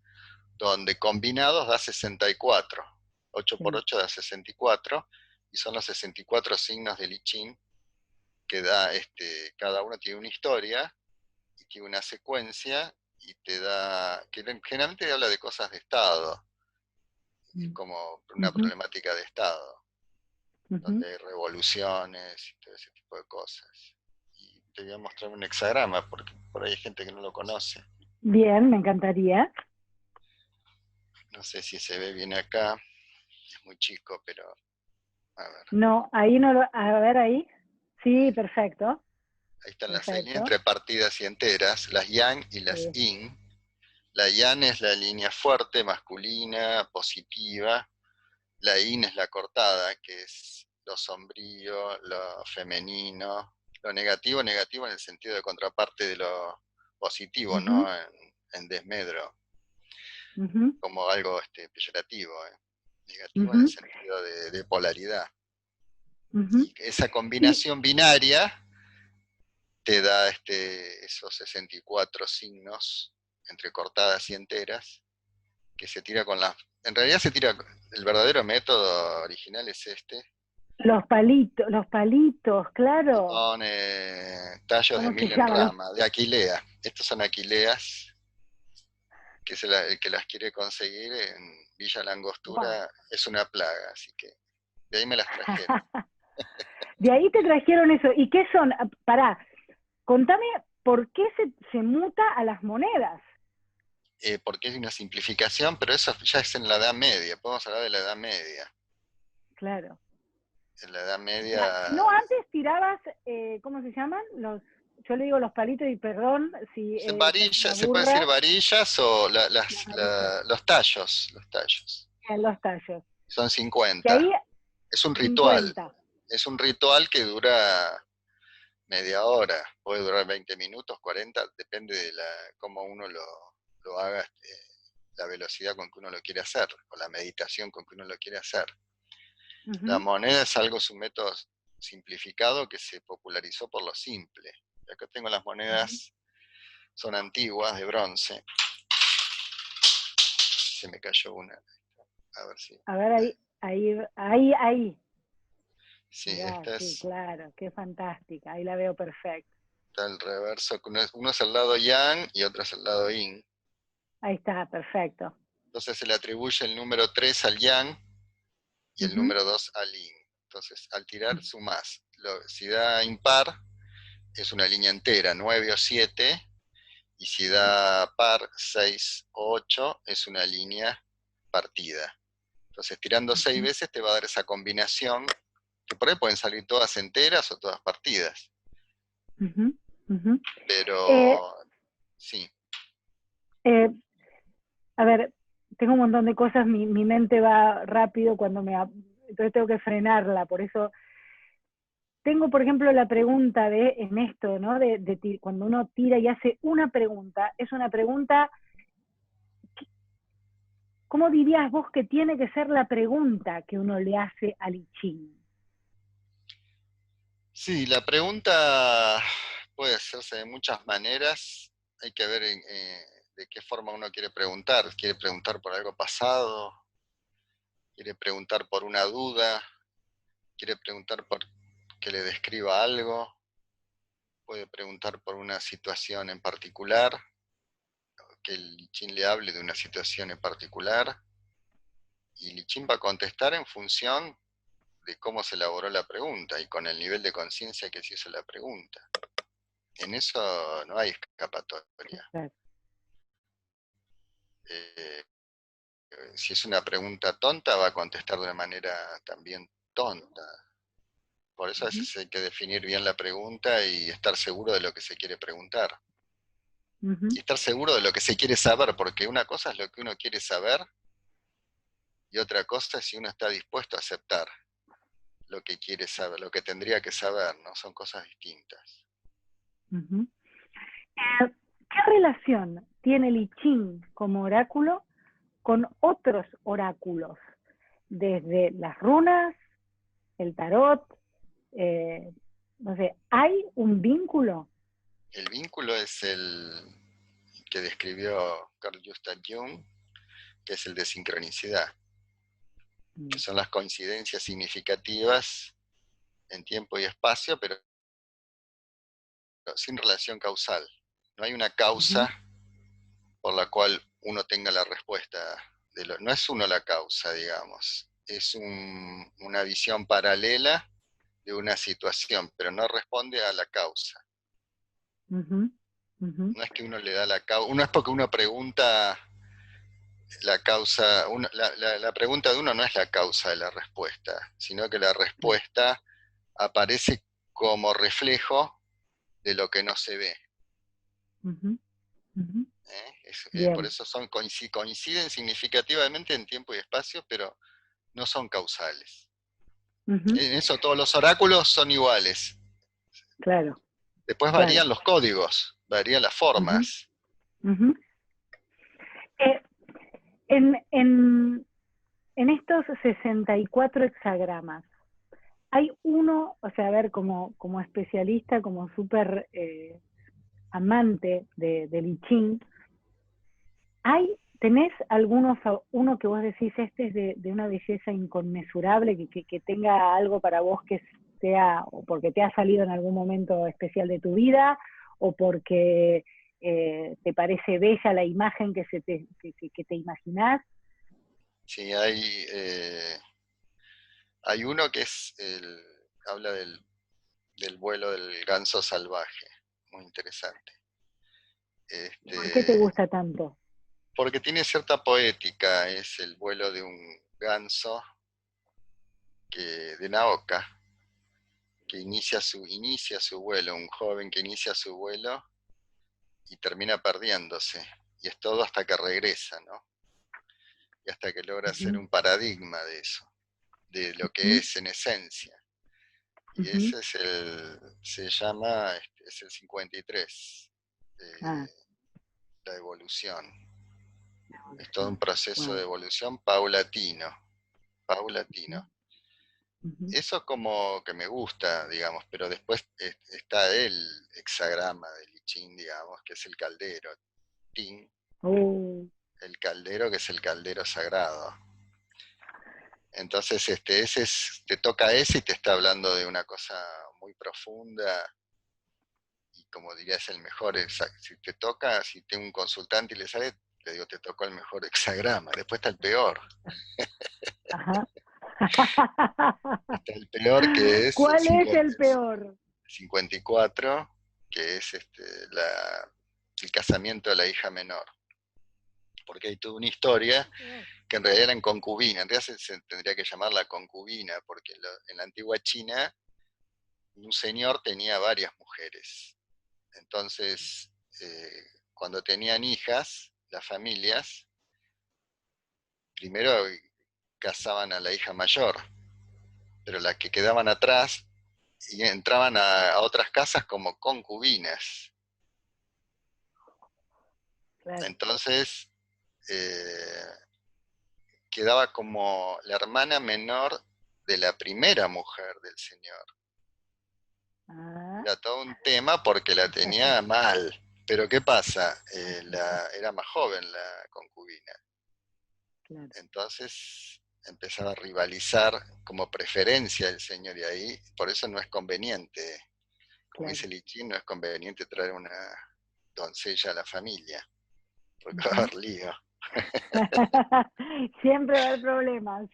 donde combinados da 64. 8 por 8 da 64, y son los 64 signos del I Ching, que da, cada uno tiene una historia, y tiene una secuencia, y te da, que generalmente te habla de cosas de Estado, como una problemática de Estado, donde hay revoluciones y todo ese tipo de cosas. Y te voy a mostrar un hexagrama, porque por ahí hay gente que no lo conoce. Bien, me encantaría. No sé si se ve bien acá, es muy chico, pero a ver. No, ahí no lo, a ver ahí. Sí, perfecto. Ahí están las líneas entre partidas y enteras, las yang y las yin. La yang es la línea fuerte, masculina, positiva. La yin es la cortada, que es lo sombrío, lo femenino. Lo negativo en el sentido de contraparte de lo positivo, no en desmedro, como algo peyorativo. Negativo en el sentido de polaridad. Y esa combinación binaria te da esos 64 signos entre cortadas y enteras, que se tira con las... En realidad se tira, el verdadero método original es Los palitos, claro. Son tallos de milenrama, de aquilea. Estos son aquileas, que el que las quiere conseguir en Villa Langostura es una plaga, así que de ahí me las trajeron. De ahí te trajeron eso. ¿Y qué son? Pará, contame por qué se muta a las monedas. Porque es una simplificación, pero eso ya es en la Edad Media, podemos hablar de la Edad Media. Claro. En la Edad Media... No, antes tirabas, ¿cómo se llaman? Yo le digo los palitos y perdón si me Se puede decir aburra. varillas o Las varillas, los tallos, los tallos. en los tallos. Son Que ahí 50. Es un ritual. 50. Es un ritual que dura media hora, puede durar 20 minutos, 40, depende de cómo uno lo haga, la velocidad con que uno lo quiere hacer, o la meditación con que uno lo quiere hacer. La moneda es algo, es un método simplificado que se popularizó por lo simple. Acá tengo las monedas, son antiguas, de bronce. Se me cayó una. A ver si. A ver, ahí. Sí, Mirá, esta sí, es. claro, qué fantástica, ahí la veo perfecta. Está el reverso, uno es el lado yang y otro es el lado yin. Ahí está, perfecto. Entonces se le atribuye el número 3 al yang y el número 2 al yin. Entonces, al tirar sumás. Si da impar, es una línea entera, 9 o 7, y si da par, 6 o 8, es una línea partida. Entonces, tirando 6 veces te va a dar esa combinación, que por ahí pueden salir todas enteras o todas partidas. Eh, Pero, sí. eh, a ver, tengo un montón de cosas, mi mente va rápido entonces tengo que frenarla, por eso tengo, por ejemplo, la pregunta en esto, ¿no? Cuando uno tira y hace una pregunta, es una pregunta, ¿cómo dirías vos que tiene que ser la pregunta que uno le hace al I Ching? Sí, la pregunta puede hacerse de muchas maneras. Hay que ver de qué forma uno quiere preguntar. ¿Quiere preguntar por algo pasado? ¿Quiere preguntar por una duda? ¿Quiere preguntar por que le describa algo? Puede preguntar por una situación en particular, que el Lichín le hable de una situación en particular. Y Lichín va a contestar en función de cómo se elaboró la pregunta y con el nivel de conciencia que se hizo la pregunta. En eso no hay escapatoria. Claro. Eh, si es una pregunta tonta, va a contestar de una manera también tonta. Por eso a veces hay que definir bien la pregunta y estar seguro de lo que se quiere preguntar. Y estar seguro de lo que se quiere saber, porque una cosa es lo que uno quiere saber y otra cosa es si uno está dispuesto a aceptar lo que quiere saber, lo que tendría que saber, ¿no? Son cosas distintas. ¿Qué relación tiene el I Ching como oráculo con otros oráculos? Desde las runas, el tarot, no sé, ¿hay un vínculo? El vínculo es el que describió Carl Gustav Jung, que es el de sincronicidad, que son las coincidencias significativas en tiempo y espacio, pero sin relación causal. No hay una causa por la cual uno tenga la respuesta. No es uno la causa, digamos. Es una visión paralela de una situación, pero no responde a la causa. No es que uno le da la causa, no es porque uno pregunta la causa, la pregunta de uno no es la causa de la respuesta, sino que la respuesta aparece como reflejo de lo que no se ve. Por Bien. eso coinciden significativamente en tiempo y espacio, pero no son causales. En eso todos los oráculos son iguales. Claro, Después claro. varían los códigos, varían las formas. Eh, en estos 64 hexagramas, hay uno, o sea, a ver, como especialista, como súper amante del I Ching, ¿tenés uno que vos decís, este es de una belleza inconmensurable, que tenga algo para vos que sea, o porque te ha salido en algún momento especial de tu vida, o porque te parece bella la imagen que te imaginás? Sí, hay uno que habla del vuelo del ganso salvaje, muy interesante. ¿Y por qué te Este, gusta tanto? porque tiene cierta poética, es el vuelo de un ganso de Naoka, que inicia su vuelo, un joven que inicia su vuelo y termina perdiéndose. Y es todo hasta que regresa, ¿no? Y hasta que logra ser un paradigma de eso, de lo que es en esencia. Y ese es se llama, es el 53, la evolución. Es todo un proceso de evolución paulatino. Eso como que me gusta, digamos, pero después está el hexagrama del I Ching, digamos, que es el caldero. Ting, el caldero, que es el caldero sagrado. Entonces, te toca ese y te está hablando de una cosa muy profunda, y como diría, es el mejor. Si te toca, si tengo un consultante y le sale, le digo, te tocó el mejor hexagrama. Después está el peor. Ajá. Está el peor, que es ¿Cuál es el peor? 54, que es el casamiento de la hija menor. Porque hay toda una historia que en realidad eran concubinas. En realidad se tendría que llamar la concubina, porque en la antigua China un señor tenía varias mujeres. Entonces, cuando tenían hijas, las familias, primero casaban a la hija mayor, pero las que quedaban atrás y entraban a otras casas como concubinas. Claro. Entonces, quedaba como la hermana menor de la primera mujer del señor. Era todo un tema porque la tenía mal. Pero ¿qué pasa? Era más joven la concubina. Claro. Entonces empezaba a rivalizar como preferencia el señor, y ahí, por eso no es conveniente, como dice Li Ching, no es conveniente traer una doncella a la familia, porque va a haber lío. Siempre va a haber problemas.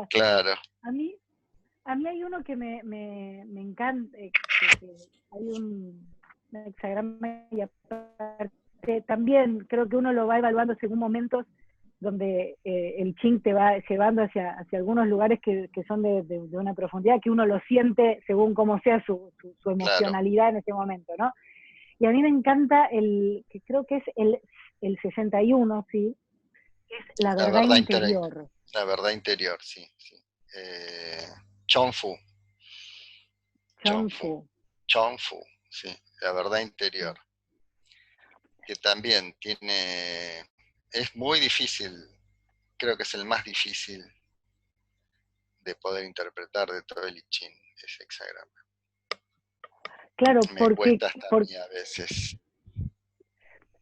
Claro. A mí hay uno que me encanta, que hay un hexagrama, y aparte también creo que uno lo va evaluando según momentos donde el Ching te va llevando hacia algunos lugares que son de una profundidad que uno lo siente según cómo sea su emocionalidad, claro, en ese momento, ¿no? Y a mí me encanta que creo que es el 61, ¿sí? Que es la verdad interior. La verdad interior, sí. Chong Fu, sí, la verdad interior. Que también es muy difícil, creo que es el más difícil de poder interpretar de todo el I Ching, ese hexagrama. Claro, me cuesta hasta a mí a veces.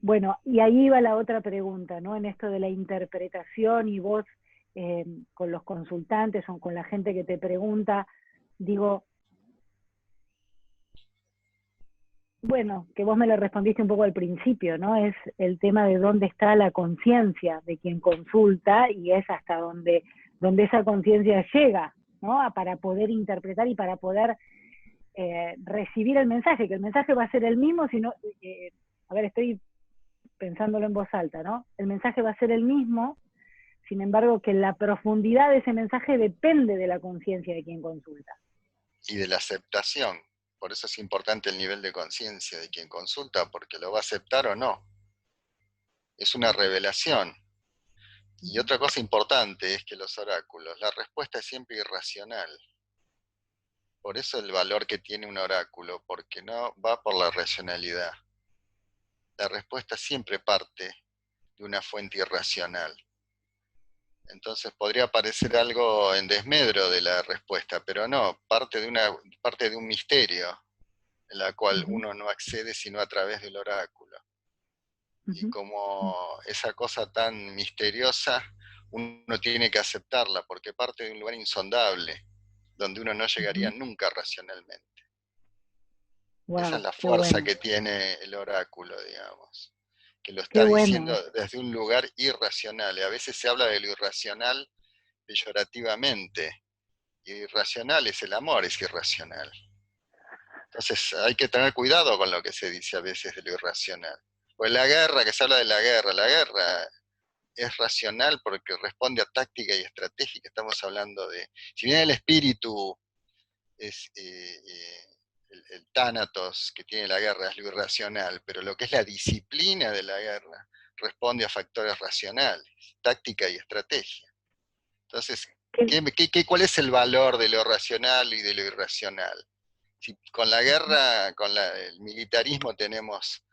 Bueno, y ahí va la otra pregunta, ¿no? En esto de la interpretación, y vos con los consultantes o con la gente que te pregunta, digo, bueno, que vos me lo respondiste un poco al principio, ¿no? Es el tema de dónde está la conciencia de quien consulta, y es hasta donde esa conciencia llega, ¿no? Para poder interpretar y para poder recibir el mensaje, que el mensaje va a ser el mismo, sino, a ver, estoy pensándolo en voz alta, ¿no? El mensaje va a ser el mismo, sin embargo, que la profundidad de ese mensaje depende de la conciencia de quien consulta. Y de la aceptación. Por eso es importante el nivel de conciencia de quien consulta, porque lo va a aceptar o no. Es una revelación. Y otra cosa importante es que los oráculos, la respuesta es siempre irracional. Por eso el valor que tiene un oráculo, porque no va por la racionalidad. La respuesta siempre parte de una fuente irracional. Entonces podría parecer algo en desmedro de la respuesta, pero no, parte de un misterio en la cual uno no accede sino a través del oráculo. Y como esa cosa tan misteriosa, uno tiene que aceptarla, porque parte de un lugar insondable, donde uno no llegaría nunca racionalmente. Wow, esa es la fuerza que tiene el oráculo, digamos, que lo está diciendo desde un lugar irracional. Y a veces se habla de lo irracional peyorativamente. Y irracional es el amor, es irracional. Entonces hay que tener cuidado con lo que se dice a veces de lo irracional. Pues la guerra, que se habla de la guerra es racional porque responde a táctica y estratégica. Estamos hablando de, si bien el espíritu es el tánatos que tiene la guerra, es lo irracional, pero lo que es la disciplina de la guerra responde a factores racionales, táctica y estrategia. Entonces, ¿cuál es el valor de lo racional y de lo irracional? Si con la guerra, con el militarismo tenemos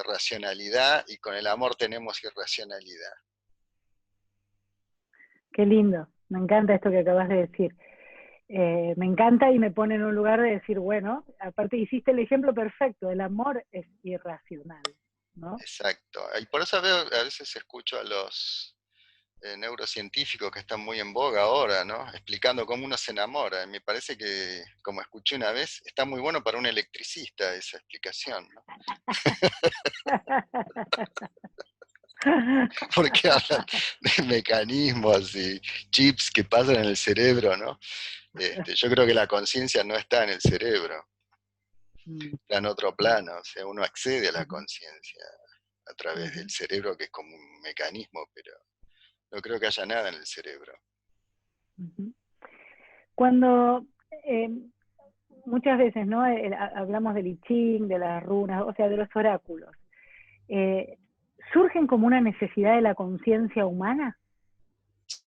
racionalidad y con el amor tenemos irracionalidad. Qué lindo, me encanta esto que acabas de decir. Me encanta y me pone en un lugar de decir, bueno, aparte hiciste el ejemplo perfecto, el amor es irracional, ¿no? Exacto. Y por eso a veces escucho a los neurocientíficos que están muy en boga ahora, ¿no? Explicando cómo uno se enamora. Me parece que, como escuché una vez, está muy bueno para un electricista esa explicación, ¿no? Porque hablan de mecanismos y chips que pasan en el cerebro, ¿no? Yo creo que la conciencia no está en el cerebro, está en otro plano, o sea, uno accede a la conciencia a través del cerebro, que es como un mecanismo, pero no creo que haya nada en el cerebro. Cuando muchas veces, ¿no? Hablamos del I Ching, de las runas, o sea, de los oráculos, ¿surgen como una necesidad de la conciencia humana?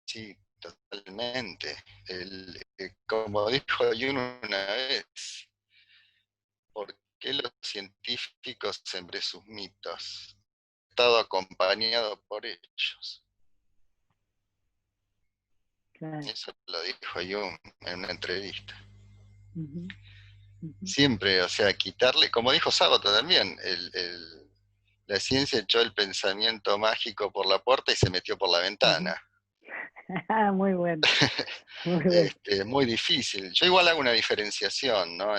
Sí, totalmente. Como dijo Jung una vez, ¿por qué los científicos siempre sus mitos? He estado acompañado por ellos. Claro. Eso lo dijo Jung en una entrevista. Uh-huh. Siempre, o sea, quitarle, como dijo Sábato también, la ciencia echó el pensamiento mágico por la puerta y se metió por la ventana. Muy bueno. Muy bueno. Muy difícil. Yo igual hago una diferenciación, ¿no?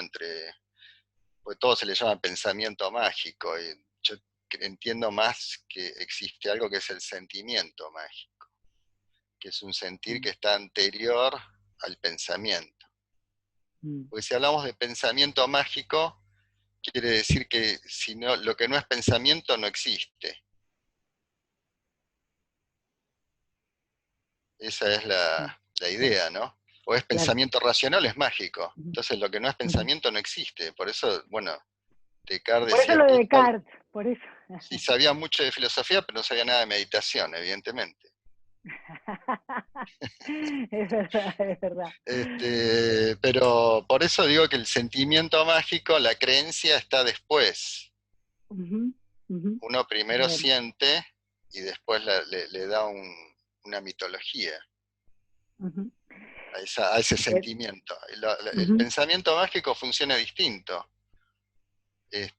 Pues todo se le llama pensamiento mágico, y yo entiendo más que existe algo que es el sentimiento mágico, que es un sentir que está anterior al pensamiento. Porque si hablamos de pensamiento mágico, quiere decir que si no, lo que no es pensamiento no existe. Esa es la idea, ¿no? O es pensamiento racional, es mágico. Entonces lo que no es pensamiento no existe. Por eso, bueno, Descartes Por eso decía lo de que Descartes, por eso. sí sabía mucho de filosofía, pero no sabía nada de meditación, evidentemente. Es verdad, es verdad. Pero por eso digo que el sentimiento mágico, la creencia está después. Uno primero Bien. siente y después le da una mitología a ese sentimiento. El pensamiento mágico funciona distinto. De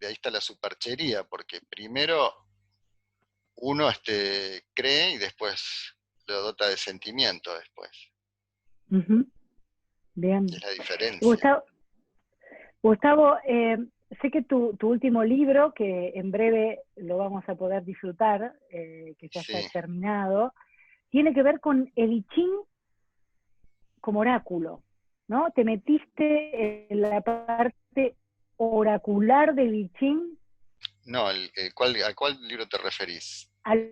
ahí está la superchería, porque primero uno cree y después lo dota de sentimiento después. Bien. Es la diferencia. Gustavo, sé que tu último libro, que en breve lo vamos a poder disfrutar, que ya está Sí. terminado, tiene que ver con el I Ching como oráculo, ¿no? Te metiste en la parte oracular del I Ching. No, ¿a cuál libro te referís? Al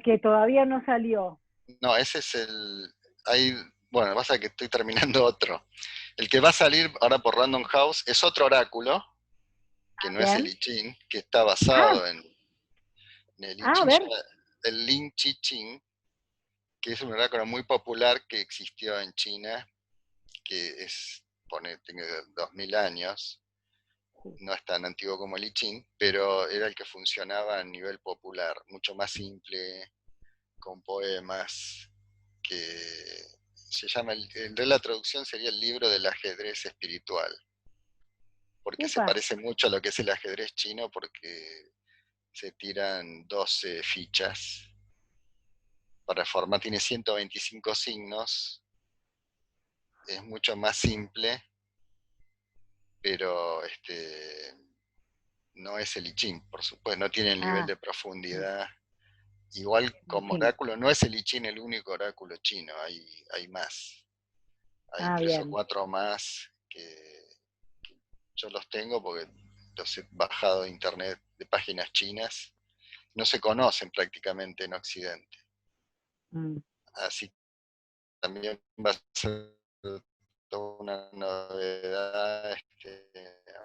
que todavía no salió. No, ese es bueno, pasa que estoy terminando otro. El que va a salir ahora por Random House es otro oráculo, que no es el I Ching, que está basado en el I Ching, el Lin Chi Ching, que es un oráculo muy popular que existió en China, que tiene 2000 años, no es tan antiguo como el I Ching, pero era el que funcionaba a nivel popular, mucho más simple, con poemas, que se llama, la traducción sería el libro del ajedrez espiritual, porque se parece mucho a lo que es el ajedrez chino, porque se tiran 12 fichas para formar, tiene 125 signos, es mucho más simple, pero no es el I Ching, por supuesto, no tiene el nivel de profundidad. Igual como oráculo, no es el I Ching el único oráculo chino, hay más. Hay 3 o 4 más que yo los tengo porque los he bajado de internet de páginas chinas no se conocen prácticamente en Occidente. Mm. Así que también va a ser toda una novedad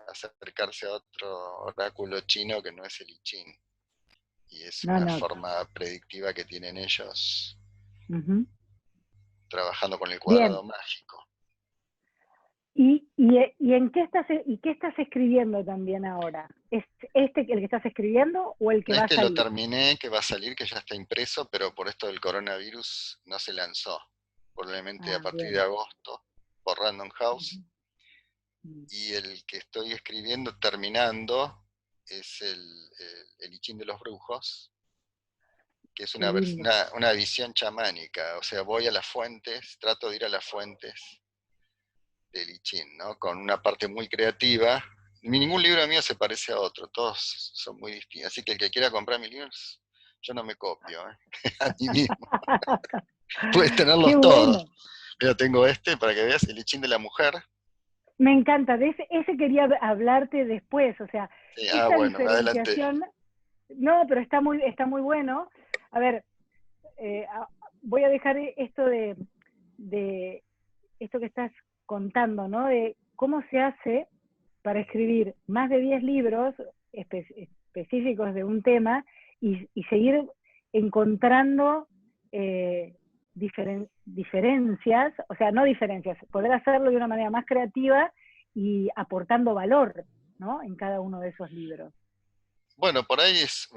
acercarse a otro oráculo chino que no es el I Ching. Y es No, una no. forma predictiva que tienen ellos Ujú. trabajando con el Bien. cuadrado mágico. ¿Y en qué estás escribiendo también ahora? ¿Es este el que estás escribiendo o el que va a Este lo salir? terminé, que va a salir, que ya está impreso, pero por esto del coronavirus no se lanzó. Probablemente a Ah, partir de bien. agosto, por Random House. Ujú. Mm. Y el que estoy escribiendo, terminando, es el I Ching de los brujos, que es Qué lindo. una visión chamánica. O sea, voy a las fuentes, trato de ir a las fuentes del I Ching, ¿no? Con una parte muy creativa. Ningún libro mío se parece a otro, todos son muy distintos. Así que el que quiera comprar mis libros, yo no me copio, ¿eh? A mí mismo. Puedes Qué tenerlos todos. bueno. Mira, tengo este para que veas, el I Ching de la mujer. Me encanta. De ese quería hablarte después. O sea, Sí, esta bueno, adelante. diferenciación, no, pero está muy bueno. A ver, eh, a- voy a dejar esto de esto que estás contando, ¿no? De cómo se hace para escribir más de 10 libros específicos de un tema y seguir encontrando diferencias, o sea, no diferencias, poder hacerlo de una manera más creativa y aportando valor, ¿no? En cada uno de esos libros. Bueno, por ahí es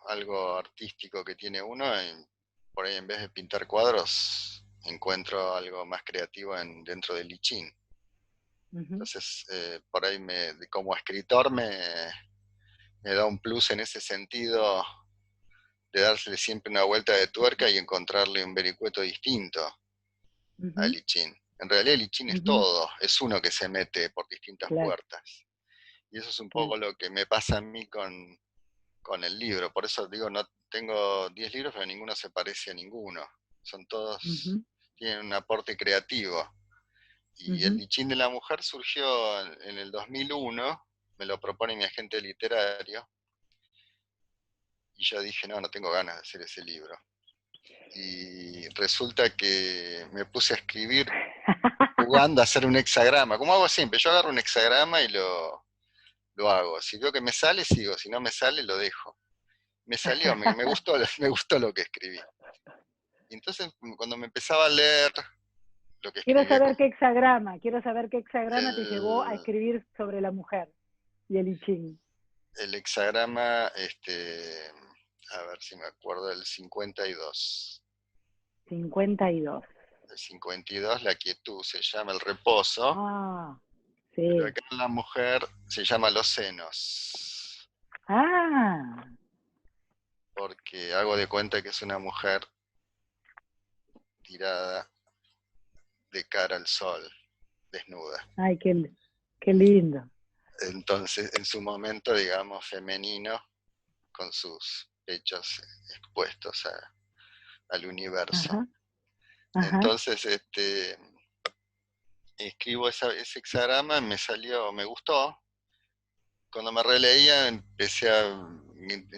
algo artístico que tiene uno, y por ahí en vez de pintar cuadros, encuentro algo más creativo dentro del I Ching. Ujú. Entonces, por ahí como escritor me da un plus en ese sentido de darle siempre una vuelta de tuerca y encontrarle un vericueto distinto al Ujú. I Ching. En realidad el I Ching es Ujú. todo, es uno que se mete por distintas Claro, puertas. Y eso es un claro. poco lo que me pasa a mí con el libro. Por eso digo, no tengo 10 libros, pero ninguno se parece a ninguno. Son todos, Ujú. tienen un aporte creativo. Y el Ujú. I Ching de la mujer surgió en el 2001, me lo propone mi agente literario, y yo dije, no, no tengo ganas de hacer ese libro. Y resulta que me puse a escribir jugando a hacer un hexagrama, como hago siempre, yo agarro un hexagrama y lo hago. Si veo que me sale, sigo, si no me sale, lo dejo. Me salió, me gustó, me gustó lo que escribí. Y entonces, cuando me empezaba a leer lo que escribía con Quiero saber qué hexagrama te llevó a el, escribir sobre la mujer y el I Ching. el hexagrama, a ver si me acuerdo, del 52. 52. El 52, la quietud se llama el reposo, Ah, pero sí. acá en la mujer se llama los senos, Ah, porque hago de cuenta que es una mujer tirada de cara al sol, desnuda. ay, qué lindo. Entonces, en su momento, digamos, femenino, con sus pechos expuestos al universo. Ajá, ajá. Entonces, escribo ese hexagrama, me salió, me gustó. Cuando me releía,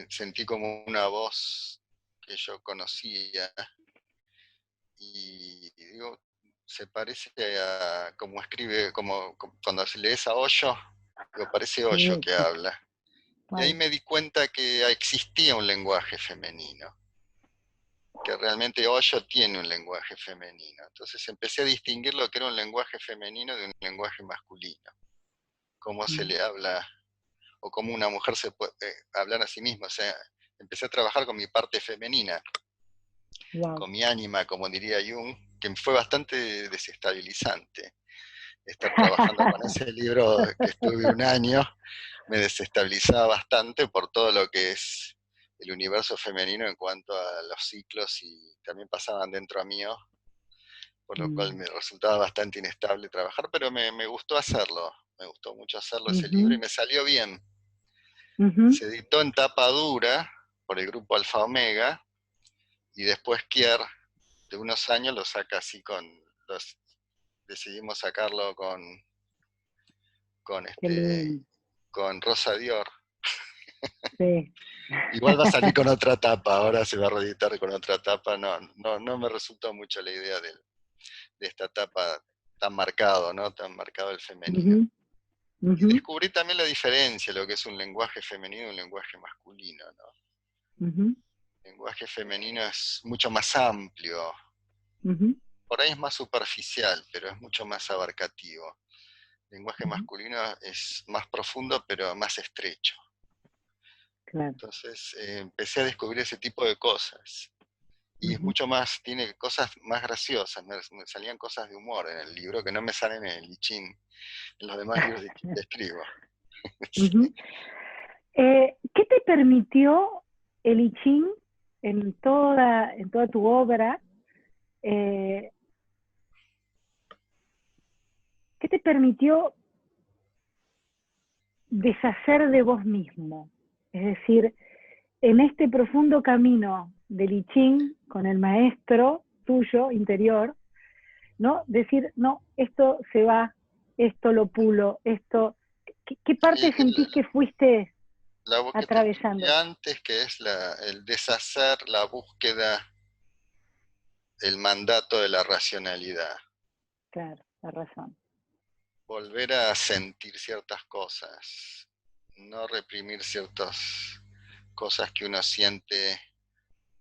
sentí como una voz que yo conocía y digo, se parece a como escribe, como cuando lees a Hoyo, digo, parece Hoyo Sí, que habla. Y ahí tal. me di cuenta que existía un lenguaje femenino, que realmente Hoyo tiene un lenguaje femenino. Entonces empecé a distinguir lo que era un lenguaje femenino de un lenguaje masculino, cómo se Mm. le habla o cómo una mujer se puede hablar a sí misma. O sea, empecé a trabajar con mi parte femenina, Wow. con mi ánima, como diría Jung, que fue bastante desestabilizante. Estar trabajando con ese libro que estuve un año me desestabilizaba bastante por todo lo que es el universo femenino en cuanto a los ciclos y también pasaban dentro mío, por lo cual Mm. me resultaba bastante inestable trabajar, pero me gustó hacerlo, me gustó mucho hacerlo ese libro y Ujú, me salió bien. ujú. Se editó en tapa dura por el grupo Alfa Omega y después Kier, de unos años, lo saca así decidimos sacarlo con, Qué lindo. con Rosa Dior. Sí. Igual va a salir con otra tapa, ahora se va a reeditar con otra tapa. No me resultó mucho la idea de esta tapa tan marcado, ¿no? Tan marcado el femenino. Ujú, Y ujú, descubrí también la diferencia, lo que es un lenguaje femenino y un lenguaje masculino, ¿no? ujú, El lenguaje femenino es mucho más amplio, ujú, por ahí es más superficial, pero es mucho más abarcativo. El lenguaje ujú. masculino es más profundo, pero más estrecho. Claro. Entonces empecé a descubrir ese tipo de cosas. Y es Ujú. mucho más, tiene cosas más graciosas, me salían cosas de humor en el libro que no me salen en el I Ching, en los demás libros que escribo. Ujú. Sí. ¿Qué te permitió el I Ching en toda tu obra? Eh, ¿Qué te permitió deshacer de vos mismo? Es decir, en este profundo camino del I Ching con el maestro tuyo interior, ¿no? Decir, no, esto se va, esto lo pulo, esto. ¿Qué Sí, parte sentís que fuiste la voz que te expliqué atravesando? antes, que es el deshacer, la búsqueda, el mandato de la racionalidad. Claro, la razón. Volver a sentir ciertas cosas, no reprimir ciertas cosas que uno siente,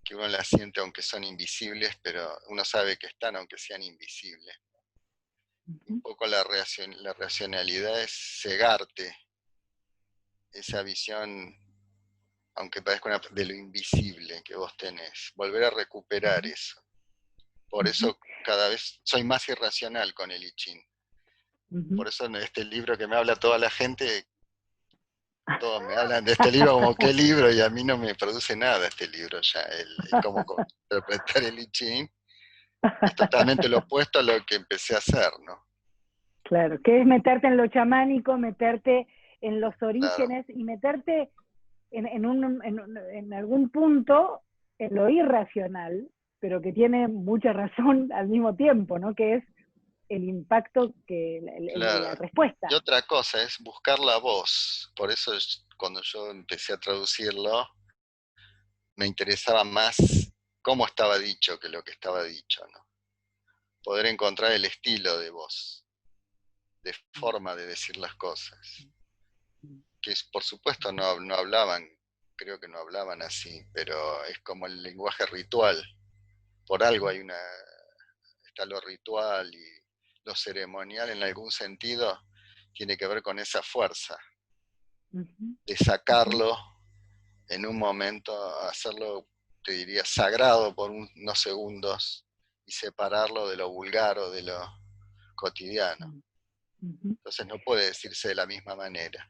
que uno las siente aunque son invisibles, pero uno sabe que están aunque sean invisibles. Un Ujú, poco la racionalidad es cegarte, esa visión, aunque parezca de lo invisible que vos tenés, volver a recuperar ujú, eso. Por ujú, eso cada vez soy más irracional con el I Ching. ujú. Por eso en este libro que me habla toda la gente, todos me hablan de este libro como qué libro y a mí no me produce nada este libro ya. El cómo interpretar el I Ching es totalmente lo opuesto a lo que empecé a hacer, ¿no? Claro, que es meterte en lo chamánico, meterte en los Claro, orígenes y meterte en algún punto en lo irracional, pero que tiene mucha razón al mismo tiempo, ¿no? Que es el impacto que la claro. Y respuesta. otra cosa es buscar la voz. Por eso cuando yo empecé a traducirlo, me interesaba más cómo estaba dicho que lo que estaba dicho, ¿no? Poder encontrar el estilo de voz, de forma de decir las cosas. Que por supuesto no hablaban, creo que no hablaban así, pero es como el lenguaje ritual. Por algo está lo ritual y lo ceremonial en algún sentido tiene que ver con esa fuerza Ujú, de ujú, sacarlo en un momento, hacerlo, te diría, sagrado por unos segundos y separarlo de lo vulgar o de lo cotidiano. ujú, Entonces no puede decirse de la misma manera.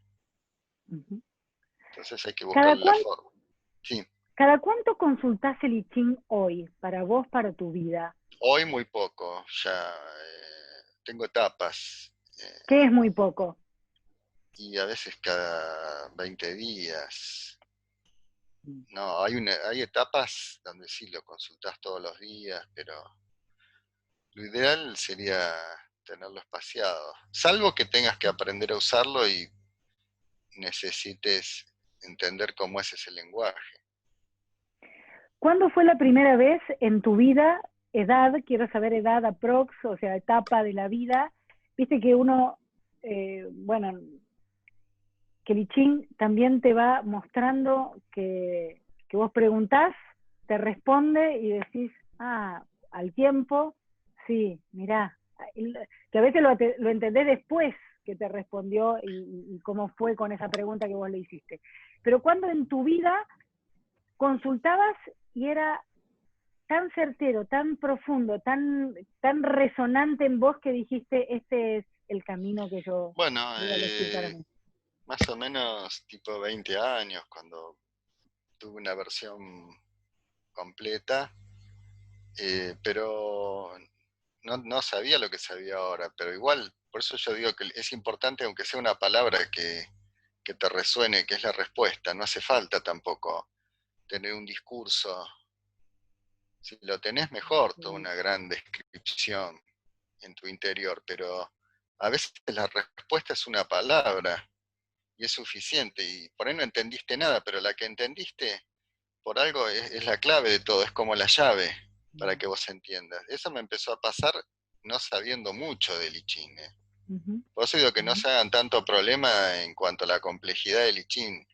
ujú. Entonces hay que ¿Cada, buscarle la cuán, forma. Sí, ¿Cada cuánto consultás el I Ching hoy, para vos, para tu vida? hoy muy poco, ya tengo etapas ¿Qué es muy poco? y a veces cada 20 días. No, hay etapas donde sí lo consultás todos los días, pero lo ideal sería tenerlo espaciado, salvo que tengas que aprender a usarlo y necesites entender cómo es ese lenguaje. ¿Cuándo fue la primera vez en tu vida, edad, quiero saber edad aprox, o sea, etapa de la vida? Viste que uno, bueno, que el I Ching también te va mostrando que vos preguntás, te responde y decís, ah, al tiempo, sí, mirá, que a veces lo entendés después que te respondió y cómo fue con esa pregunta que vos le hiciste. Pero cuando en tu vida consultabas y era tan certero, tan profundo, tan resonante en vos que dijiste, este es el camino que yo Bueno, voy a elegir para mí. más o menos tipo 20 años, cuando tuve una versión completa, pero no sabía lo que sabía ahora, pero igual, por eso yo digo que es importante, aunque sea una palabra que te resuene, que es la respuesta, no hace falta tampoco tener un discurso. Si lo tenés mejor, toda Sí. una gran descripción en tu interior, pero a veces la respuesta es una palabra y es suficiente. Y por ahí no entendiste nada, pero la que entendiste, por algo es la clave de todo, es como la llave para que vos entiendas. Eso me empezó a pasar no sabiendo mucho del I Ching. Por eso digo que no se hagan tanto problema en cuanto a la complejidad del I Ching.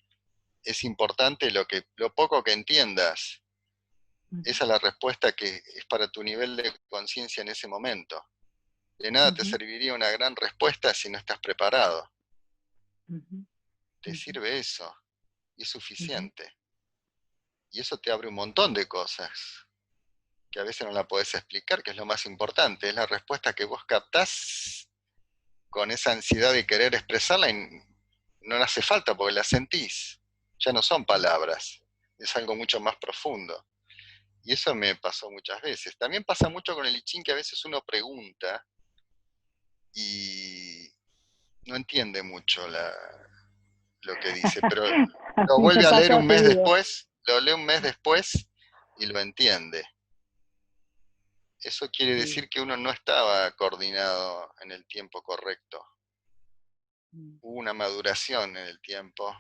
Es importante lo poco que entiendas. Esa es la respuesta que es para tu nivel de conciencia en ese momento. De nada te serviría una gran respuesta si no estás preparado. Te sirve eso y es suficiente. Y eso te abre un montón de cosas que a veces no la podés explicar, que es lo más importante. Es la respuesta que vos captás con esa ansiedad de querer expresarla y no le hace falta porque la sentís. Ya no son palabras, es algo mucho más profundo. Y eso me pasó muchas veces. También pasa mucho con el I Ching que a veces uno pregunta y no entiende mucho lo que dice, pero lo Así me vuelve a leer pasa un mes seguido. después, lo lee un mes después y lo entiende. Eso quiere Sí. decir que uno no estaba coordinado en el tiempo correcto. Hubo una maduración en el tiempo.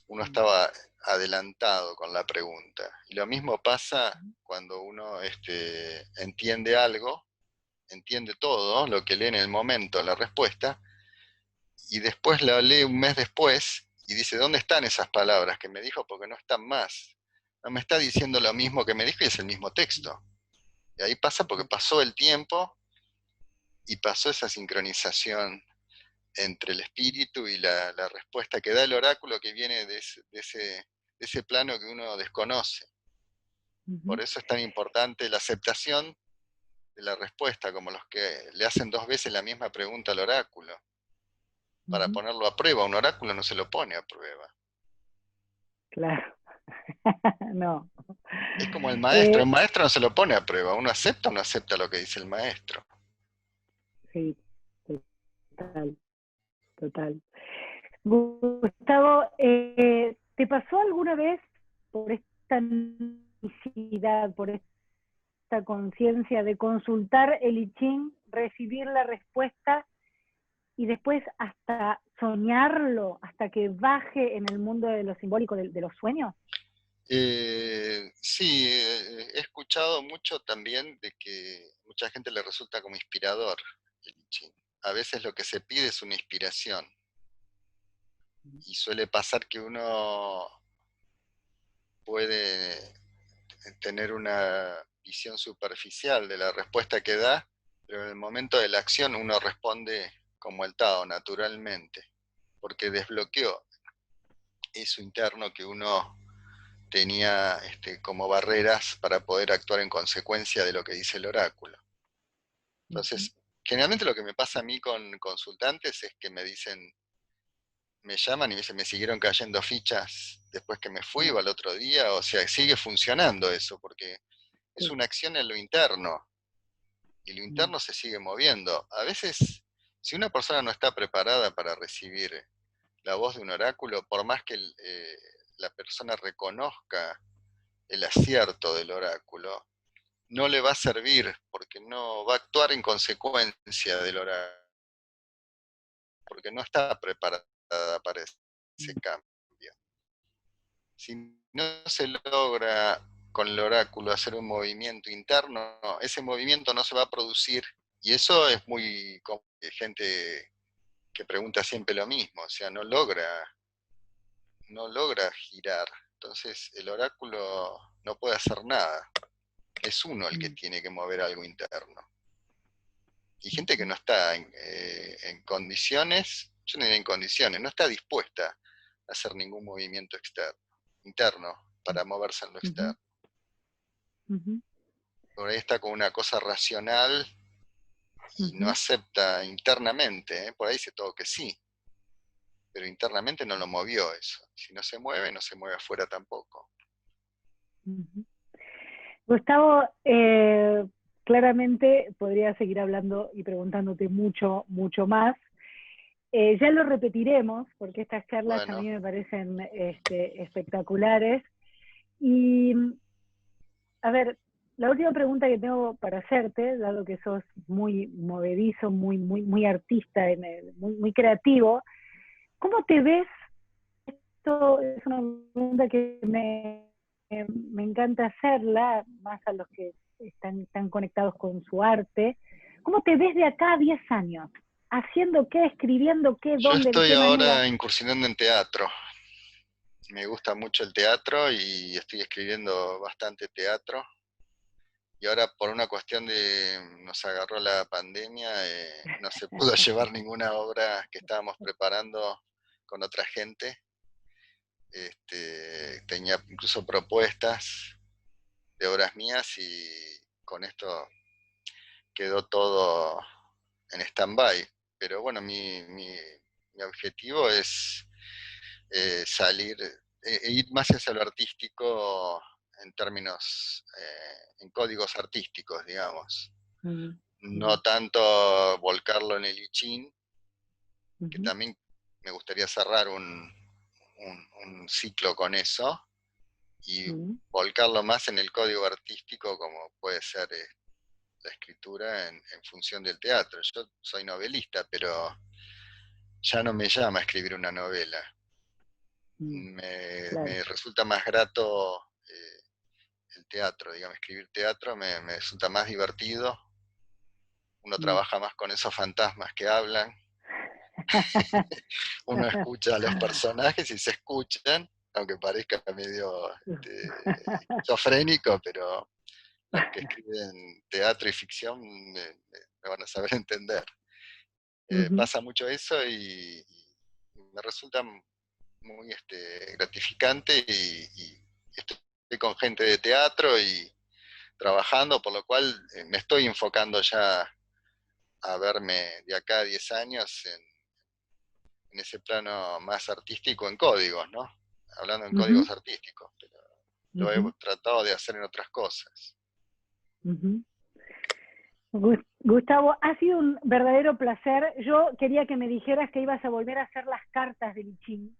Uno estaba adelantado con la pregunta. Y lo mismo pasa cuando uno entiende algo, entiende todo lo que lee en el momento, la respuesta, y después la lee un mes después y dice, ¿dónde están esas palabras que me dijo? Porque no están más. No me está diciendo lo mismo que me dijo y es el mismo texto. Y ahí pasa porque pasó el tiempo y pasó esa sincronización entre el espíritu y la respuesta que da el oráculo que viene de ese plano que uno desconoce. Por eso es tan importante la aceptación de la respuesta, como los que le hacen 2 veces la misma pregunta al oráculo, para ponerlo a prueba. Un oráculo no se lo pone a prueba. Claro. No. Es como el maestro no se lo pone a prueba. Uno acepta o no acepta lo que dice el maestro. Sí, total, total. Gustavo, ¿te pasó alguna vez por esta necesidad, por esta conciencia de consultar el I Ching, recibir la respuesta y después hasta soñarlo, hasta que baje en el mundo de lo simbólico, de los sueños? Sí, he escuchado mucho también de que mucha gente le resulta como inspirador el I Ching. A veces lo que se pide es una inspiración. Y suele pasar que uno puede tener una visión superficial de la respuesta que da, pero en el momento de la acción uno responde como el Tao, naturalmente, porque desbloqueó eso interno que uno tenía como barreras para poder actuar en consecuencia de lo que dice el oráculo. Entonces, generalmente lo que me pasa a mí con consultantes es que me dicen, me llaman y me dicen, me siguieron cayendo fichas después que me fui o al otro día, o sea, sigue funcionando eso, porque es una acción en lo interno, y lo interno se sigue moviendo. A veces, si una persona no está preparada para recibir la voz de un oráculo, por más que la persona reconozca el acierto del oráculo, no le va a servir porque no va a actuar en consecuencia del oráculo, porque no está preparada para ese cambio. Si no se logra con el oráculo hacer un movimiento interno, ese movimiento no se va a producir. Y eso es muy común. Hay gente que pregunta siempre lo mismo, o sea, no logra girar. Entonces el oráculo no puede hacer nada. Es uno el que tiene que mover algo interno. Y gente que no está en condiciones, yo no diría en condiciones, no está dispuesta a hacer ningún movimiento interno, para moverse en lo externo. Por ahí está con una cosa racional y no acepta internamente, por ahí dice todo que sí, pero internamente no lo movió eso. Si no se mueve, no se mueve afuera tampoco. Gustavo, claramente podría seguir hablando y preguntándote mucho, mucho más. Ya lo repetiremos, porque estas charlas a mí me parecen espectaculares. Y, a ver, la última pregunta que tengo para hacerte, dado que sos muy movedizo, muy artista, muy creativo, ¿Cómo te ves? Esto es una pregunta que me encanta hacerla, más a los que están conectados con su arte. ¿Cómo te ves de acá a 10 años? ¿Haciendo qué? ¿Escribiendo qué? Yo ¿Dónde? ¿De estoy qué manera? ahora incursionando en teatro. Me gusta mucho el teatro y estoy escribiendo bastante teatro. Y ahora por una cuestión de, nos agarró la pandemia, no se pudo llevar ninguna obra que estábamos preparando con otra gente. Tenía incluso propuestas de obras mías y con esto quedó todo en stand-by. Pero bueno, mi objetivo es salir, ir más hacia lo artístico en términos, en códigos artísticos, digamos. Mm, No tanto volcarlo en el I Ching, que ujú, también me gustaría cerrar un ciclo con eso, y ujú, volcarlo más en el código artístico como puede ser la escritura en función del teatro. Yo soy novelista, pero ya no me llama a escribir una novela. mm, claro. Me resulta más grato el teatro, digamos, escribir teatro me resulta más divertido. Uno Mm. trabaja más con esos fantasmas que hablan, uno escucha a los personajes y se escuchan, aunque parezca medio esquizofrénico, pero los que escriben teatro y ficción me van a saber entender. Ujú, Pasa mucho eso y me resulta muy gratificante y estoy con gente de teatro y trabajando, por lo cual me estoy enfocando ya a verme de acá a 10 años en ese plano más artístico en códigos, ¿no? Hablando en ujú, códigos artísticos, pero lo he ujú, tratado de hacer en otras cosas. ujú. Gustavo, ha sido un verdadero placer. Yo quería que me dijeras que ibas a volver a hacer las cartas de Lichín, No,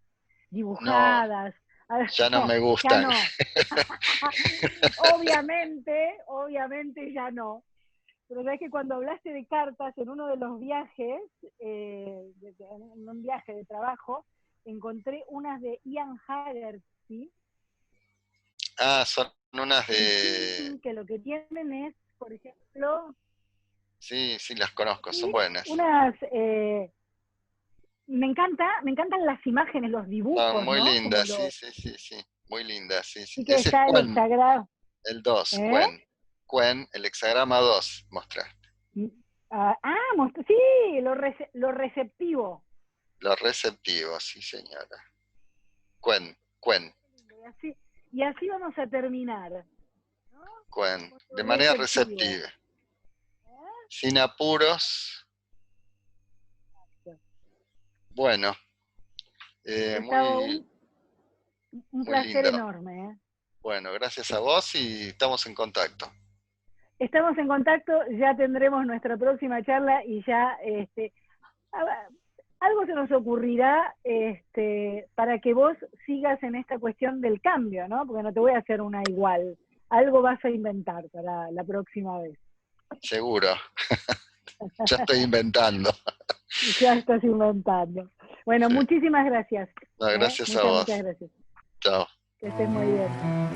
dibujadas. ya no No, me ya gustan. no. Obviamente ya no. Pero sabes que cuando hablaste de cartas en uno de los viajes, en un viaje de trabajo, encontré unas de Ian Haggerty, Ah, son unas de de... Lichín, que lo que tienen es, por ejemplo, Sí, sí, las conozco, son sí, buenas. unas me encantan las imágenes, los Son dibujos, muy ¿no? Como lindas, sí, los, sí, sí, sí. Muy lindas, sí, sí. sí que Ese es está el Quen, hexagrama, el 2, ¿eh? Quen. Quen, el hexagrama 2, mostraste. Sí, lo receptivo. Los receptivos, sí, señora. Quen, Quen, Y así vamos a terminar, ¿no? Quen. Con De lo manera receptivo. receptiva, ¿Eh? sin apuros. Bueno, Gustavo, muy, un muy placer lindo. enorme, ¿eh? Bueno, gracias a vos y estamos en contacto. Estamos en contacto, ya tendremos nuestra próxima charla y ya algo se nos ocurrirá para que vos sigas en esta cuestión del cambio, ¿no? Porque no te voy a hacer una igual. Algo vas a inventar para la próxima vez. Seguro, ya estoy inventando. Ya estás inventando. Bueno, Sí. muchísimas gracias. No, ¿Eh? gracias a Muchas vos. gracias. Chao. Que estés muy bien.